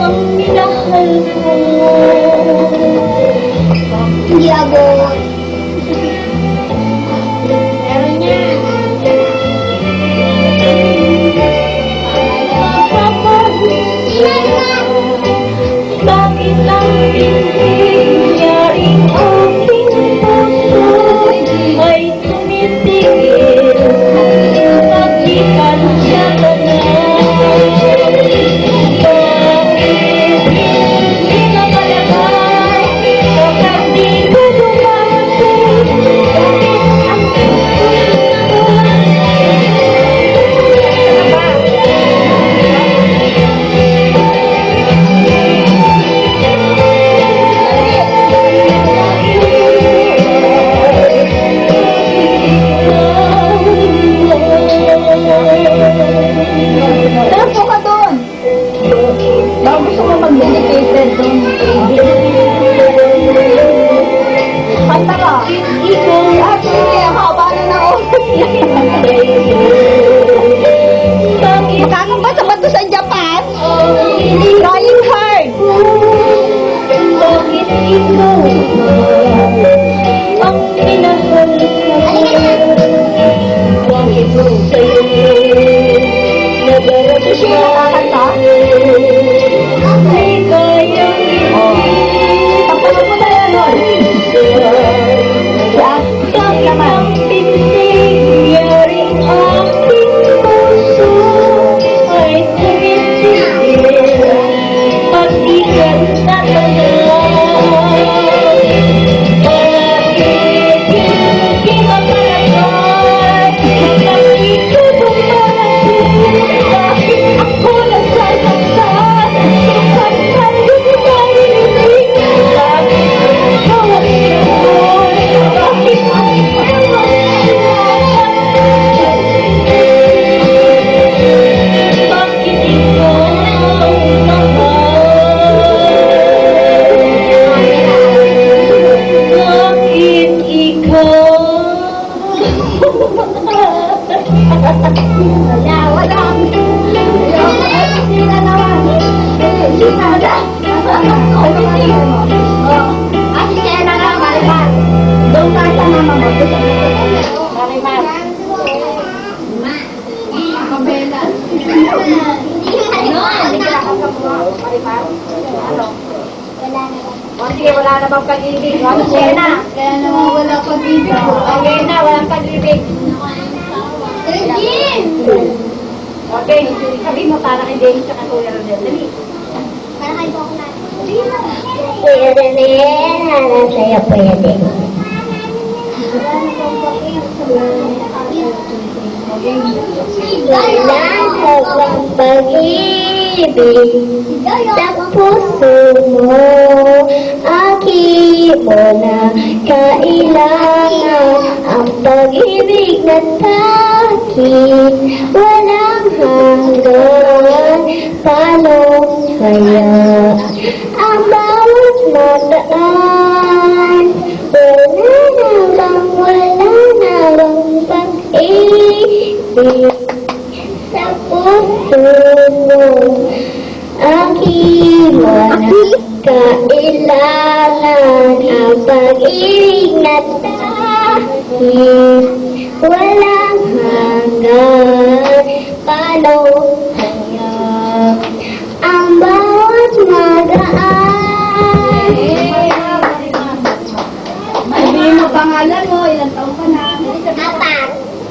ang minahal ko. Hindi abot. Meron yan. Bakit ang pingyaring aking puso ay tumitigil magikan sa tanan? Bakit hindi ka palagay kapag di ka dumating? Bakit ang Tapo ka doon. Baka gusto mo mag-dedicated doon. Kanta ka. Ikaw at haba na na oras yan. Makakambasa ba ito sa Japan? Trying hard. Bakit ikaw ang minahal ko? Bakit sa'yo nadarama siya? Nakakanta? Ay kayang tapos mo na yan, Lord. Bakit ang pinigyaring aking puso ay tumitigil magikan sa tanan? Bakit hindi ka palagay kapag di ka dumating? Bakit ako nagsasaktan kapag hindi ka rinig? Bakit bawat siya'y bakit ang bakit ikaw mahal? Bakit ikaw? Wala. Sila naman. Sila na. Ate siya na lang, Marimar. Doon tayo sa mama mo. Marimar. Kabela. Marimar. Ano? Sige, wala na bang pag-ibig? Ano siya na? Kaya naman wala pag-ibig. Okay na, walang pag-ibig. Regine! Okay, sabi mo para kay Dennis sa Kuya Rodel. Dali. Para kayo po ako natin. Kuya Daniel, ano sa'yo, Kuya Daniel? Walang habang pag-ibig sa puso mo, aking mo na kailangan ang pag-ibig na takin walang hanggan. Paano kaya ang bawat magdaan? Wala na bang pag-ibig sa puso mo, aking mo na kailangan ang pag-ibig na takin walang hanggan. Paano kaya ang bawat magaan? Sabihin mo pangalan mo, ilang taon ka na? Apat.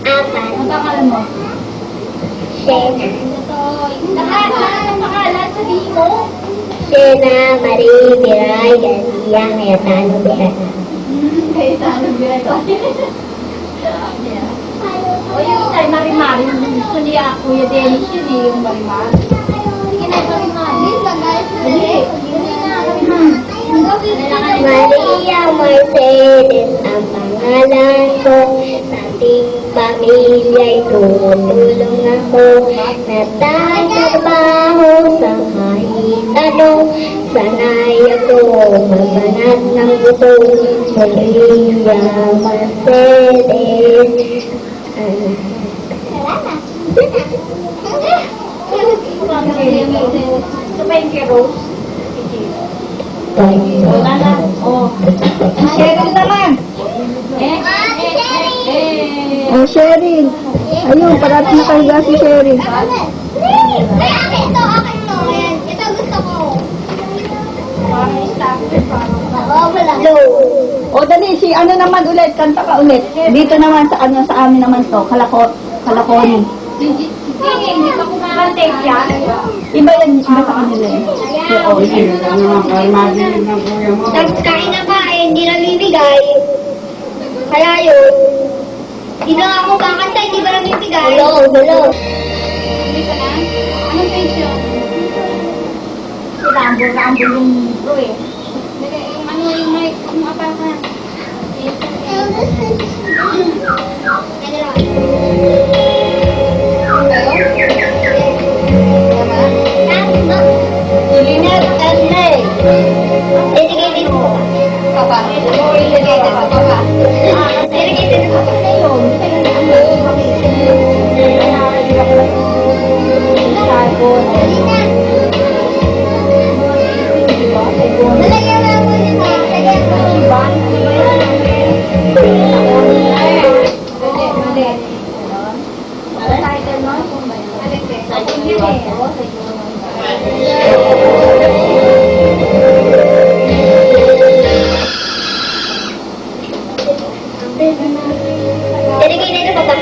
Ang pangalan mo? Shena. Ang pangalan, sabihin mo? Shena Marie Biray Garcia Cayetano Berana. Kaya saan ang biray ko? O yung isa, Marimar. Yung gusto niya, Kuya Dennis yun eh, yung Marimar. Maria Mercedes ang pangalan ko. Sa ating pamilya'y tumutulong ako. Natatrabaho sa kahit ano. Sanay ako magbanat ng buto. Maria Mercedes. Ito ba yung kay Rose? Wala na. Oh. Cheryl naman. Oh, Cheryl. Ayun, parati nakahiga si Cheryl. Ay, akin to. Ayan, ito gusto ko. Parang stopper, parang. Oo, wala. O, dali, si ano naman ulit, kanta ka ulit. Dito naman sa ano, sa amin naman to, Kalakoni. Hindi pa kumakante siya. Iba yan, iba sa kanila eh. Oo. Nagkain na ba eh, hindi nabibigay. Kaya yun. Hindi na ako kakanta, hindi ba nabibigay? Hello. Hindi ka na? Anong page yun? Rambol yung libro eh. Yung ano, yung mic, yung apakan. Linet and May. Dedicated mo. Papa. Dedicated mo, Papa. Dedicated mo, Papa. Nalagyan mo mo yun. Lagyan mo. Dedicated mo, Papa.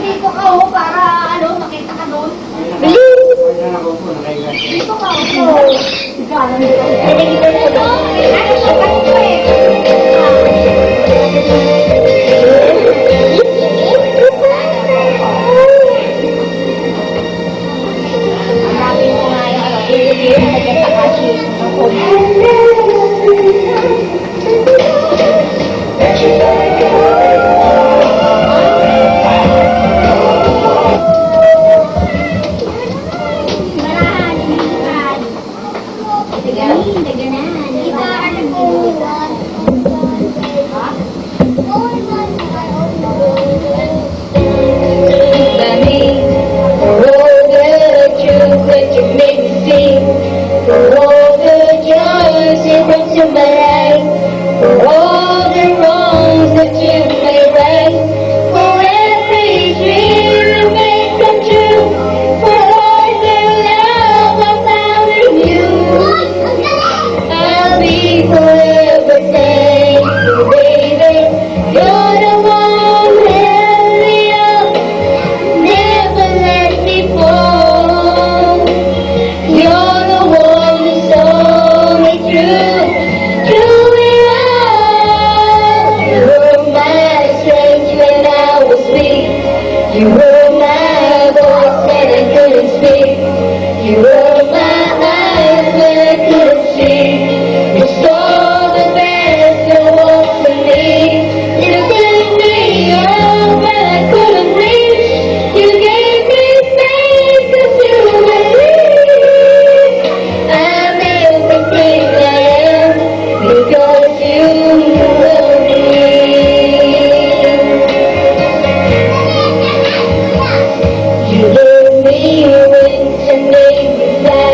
Dito ka oh, para ano, makita ka doon. Dito ka oh. Dedicated mo. Ano sa kanto eh? Hanapin ko nga yung ano, dedicated na Takashi. Ang phone. You were my voice when I couldn't speak. You were my eyes when I couldn't see. You saw the best there was in me. You gave me all when I couldn't reach. You gave me space 'cause you were free. I'm everything I am because you were me. You gave me wings and made me fly.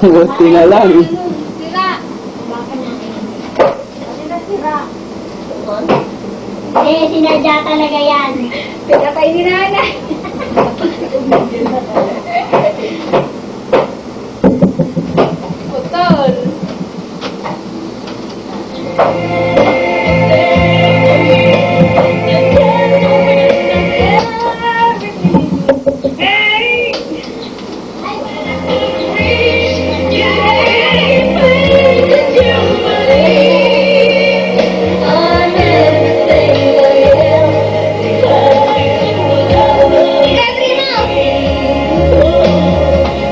Buti na lang. Sira. Eh, sinadya talaga yan. Pinatay ni nanay. Putol.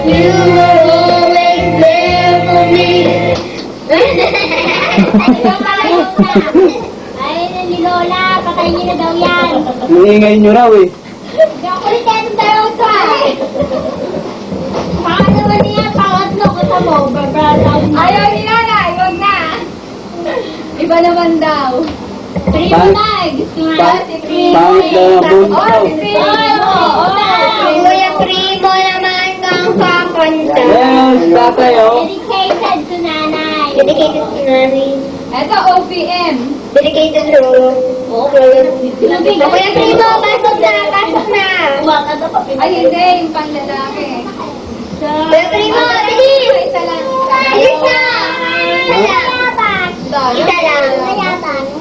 You were always there for me. Ay, ni Lola, patayin niyo na daw yan. Maingay nyo raw eh. Ulit yan ang dalawa to ah. Baka naman niya, pangatlo ko sa mo. Ayaw ni nanay, wag na. Iba naman daw. Primo na, gusto nga Pa- si Primo. pangit daw ang bunso. Oh, si Primo. Kuya Primo naman kang kakanta. Yes, tatay oh. Dedicated to nanay. Dedicated to nanay. Ito, OPM. Dedicated to Lolo. Oo, Lolo. Kuya Primo, pasok na, pasok na. Ay, hindi, yung panlalaki. Kuya Primo, bilis! Isa lang. Bilis na! Isa lang.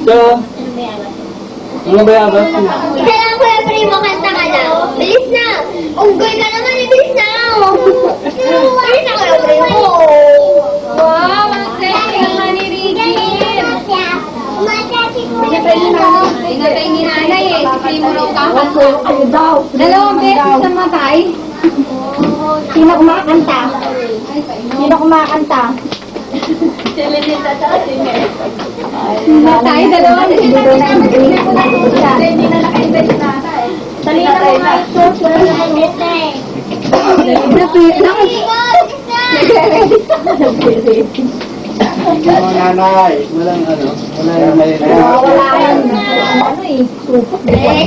So, ano ba yabas niya? Isa lang, Kuya Primo, kanta ka lang. Bilis na! Unggoy ka naman, bilis na! Bilis na, Kuya Primo! Wow, ang sexy naman ni Ricky. Pinatay ni nanay eh. Si Primo raw kakanta. Dalawang beses namatay. Sino kumakanta? Sino kumakanta? Namatay, dalawang beses namatay. Hindi na nakaintay si nanay. Dali na mo nga ito. Mga nanay, walang ano, wala yung may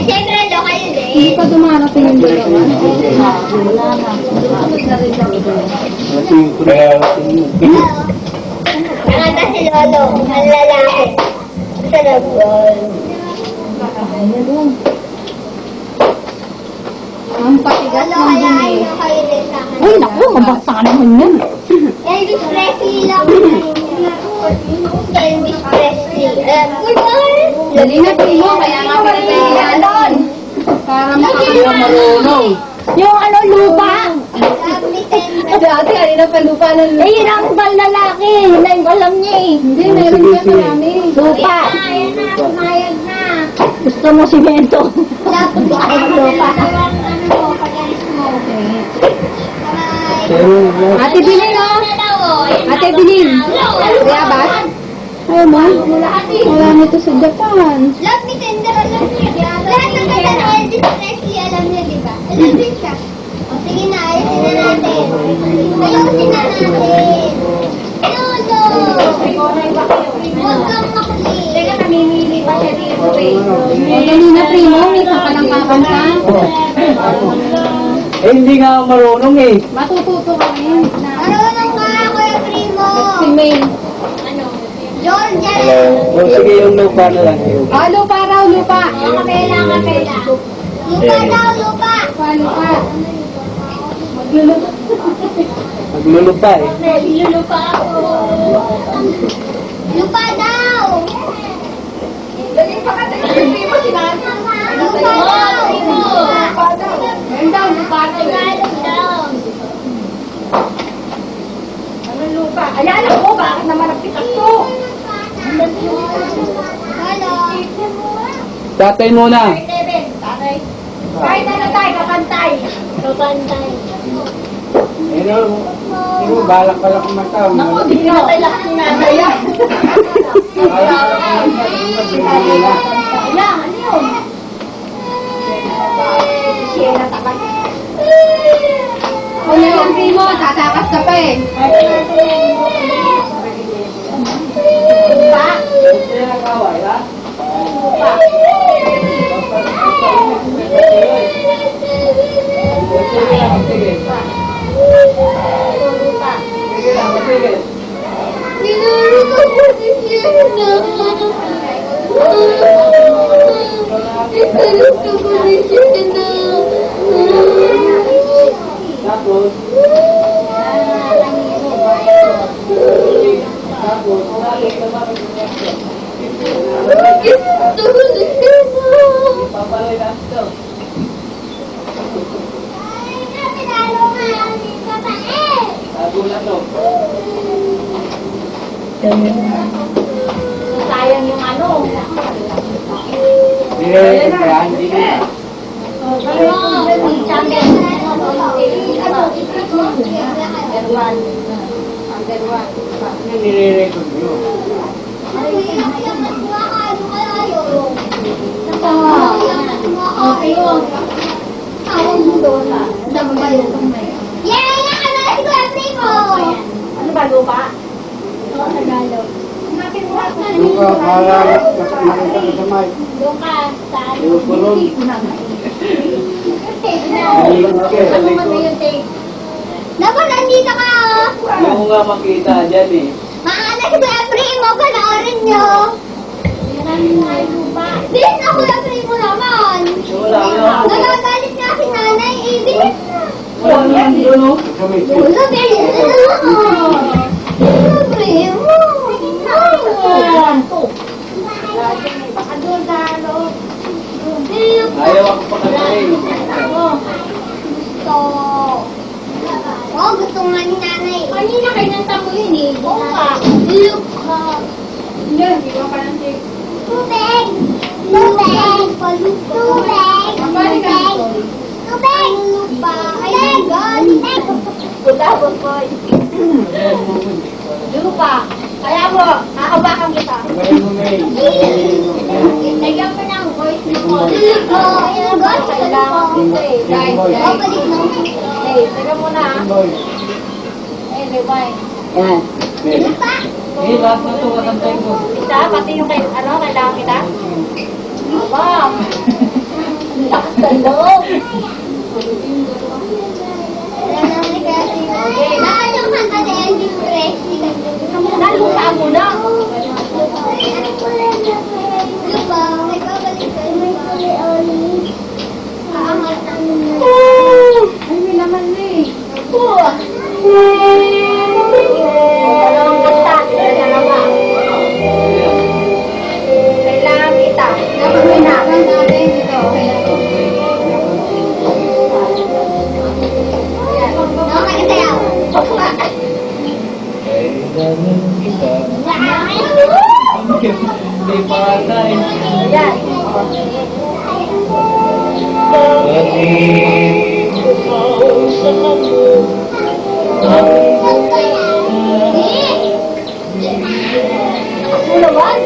Siyempre, local yun eh. Hindi pa dumarating yung dalawa. Nakanta si Lolo, ang lalaki. Sa labuan. Ang patigas Lolo, ng kaya dumi. kayo din sa akin. Ay, naku, mabasa naman yan. Elvis Presley lang. Elvis Presley. Dali na, Primo, kaya nga pinatay ni nanay. Para makakagawa. Yung ano, lupa. Lovely tender. Dati, kanina pa lupa ng lupa. Eh, yun ang lalaki. Yun ang alam niya eh. Hindi, meron siya marami. Lupa. Ayan na, pumayag na. Gusto mo simento? Dapat ko ay lupa. Ano, pag-alis mo. Ate Bilin, oh. Ate Bilin. Kaya ba? Ay, ma. Wala nito sa Japan. Love me tender, alam niya. Lahat ng kanta ng Elvis Presley, alam niya, di ba? Alam din siya. O, sige na, ayusin na natin. Ayusin na natin. Lolo! Huwag kang makulit. Teka, namimili pa siya dito, eh. O, dali na, Primo. May isa ka lang kakanta. Eh, hindi nga ako marunong eh. Matututo kami. Marunong ka, Kuya Primo. Si May. Georgia. O sige, yung lupa na lang. Ah, lupa raw, lupa. Kapela, kapela. Lupa daw, lupa. Lupa. Maglulupa eh. Lulupa ako. Lupa daw. Dali pa ka tayo. Primo, sinabi. Lupa daw. Lupa daw. Meron daw, lupa daw. Tagalog daw. Ano lupa? Ayan ako, bakit naman napitas to? Hello. Tatay muna. Kahit ano tayo, kakantay. Kapantay. Ano, balak pala kumanta. Naku, di pinatay lahat ni nanay yan. Ayan, ano yun? Siya na tapat. Kuya lang, Primo, tatakas ka pa eh. Nilaro ko si Sienna. Nilaro ko si Sienna. Tapos, Gusto ko si Sienna. papalay na ito. Tago na to. Sayang yung ano. Hindi, kaya hindi na. Ano nire-record nyo? Ano ba, lupa? Yung ka, para makita ka sa mic. Yung kulong. Dapat nandito ka, oh. Hindi mo nga makita dyan eh. Maana si Kuya Primo, panoorin nyo. Bilis na Kuya Primo naman. Wala nga. Nagagalit nga si nanay, eh. Bilis na. Wala nga yun, no? Sa mic. Wala, bilis na naman. Kuya Primo. Baka doon sa ano. Ayaw ako pakagaling. Gusto. Oh, gusto nga ni nanay. Kanina kinanta mo yun eh. Oo nga. Look ka. Hindi ko pa lang si... Tubig! Tubig! Tubig! Tubig! Tubig! Lupa! Ay, God! Pagkabot ko. Lupa. Kaya mo, kakabakan kita. Ngayon mo, May. Lagyan mo ng voice mo. Yung voice ko lang. Guys, Oh, balik mo. Hey, teka muna ah. Boy. Eh, rewind. Ah. May. Lupa! Eh, lahat na ito, katantay ko. Isa, pati yung kailangan kita. Aba. Lakas ng loob. Bakit yung kanta ni Elvis Presley? Nalusa mo na. Lupa, may babalik ka. May kulay olive. Aangat ang Ay, may naman na eh. Dalawang kanta. Dalawa. Kailangan kita. Dapat may nakanta natin dito. Okay, tayo. Kailangan kita. Hindi pa ata eh. Yan. Ako naman.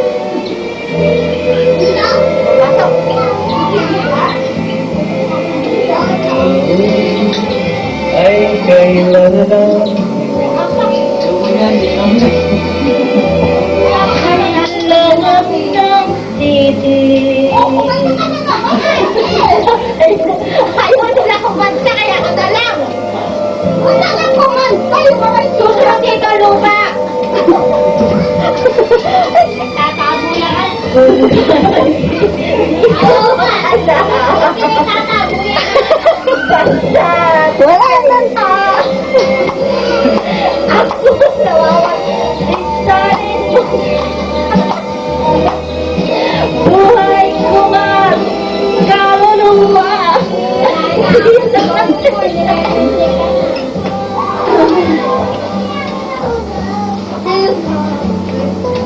Ay, kailangan. Yung yan, di naman. Ayaw nila kumanta, kaya ako na lang. Wala lang kumanta, yung mga susunod dito, lupa. Nagtatago yan. Lupa. Nagtatago yan. Wala lang ta. Ako nawawan. Buhay ko nga. Kaluluwa.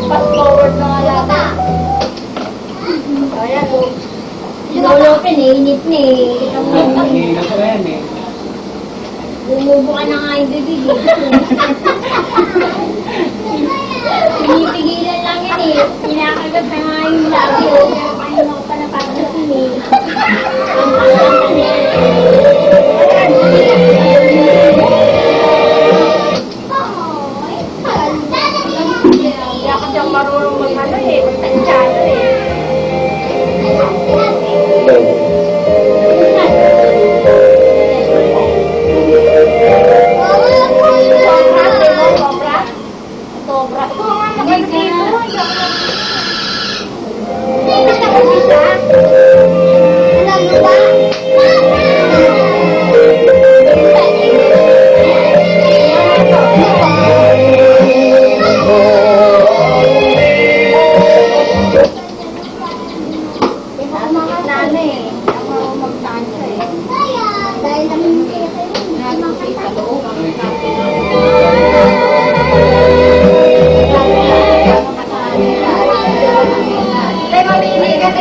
Fast forward na nga yata. Ayan o. Lolo, pinainit na eh. Nangingat ko yan eh. Bumubo ka na nga yung bibig eh. Pinipigilan lang yan eh. Pinakagat na nga yung labi oh. Pero paano ako pa napapalasin eh. Ang pangkanta niya. Hindi ako siyang marunong mag-ano eh. Magtansyado eh. Sobra, di ba? Sobra.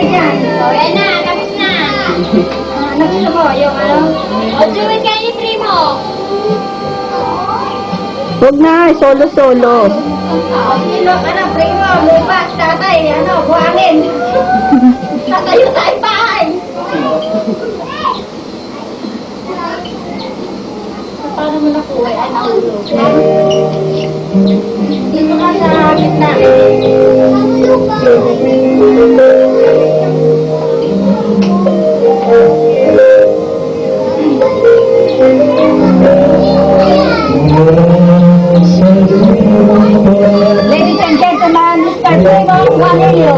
ka dyan. O, yan na, tapos na. Ano gusto mo? Yung ano? O, Jewel, kayo ni Primo. Huwag na, solo-solo. Sino, ano, primo, bukas, tatay, ano, buhangin. Tatayo tayo bahay. Paano mo nakuha? Ay, nahulog. Dito ka sa gitna. Ladies and gentlemen, Mr. Primo Juanillo.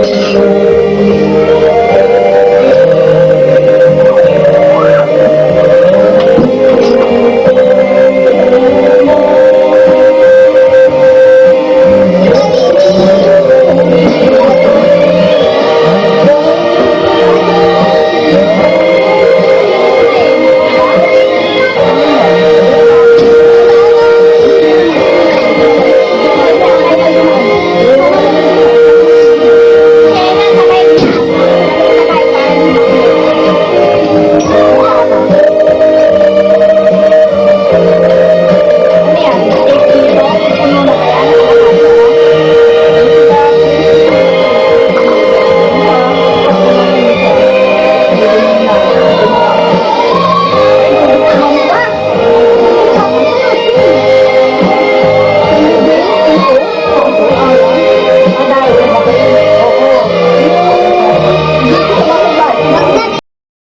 Thank you.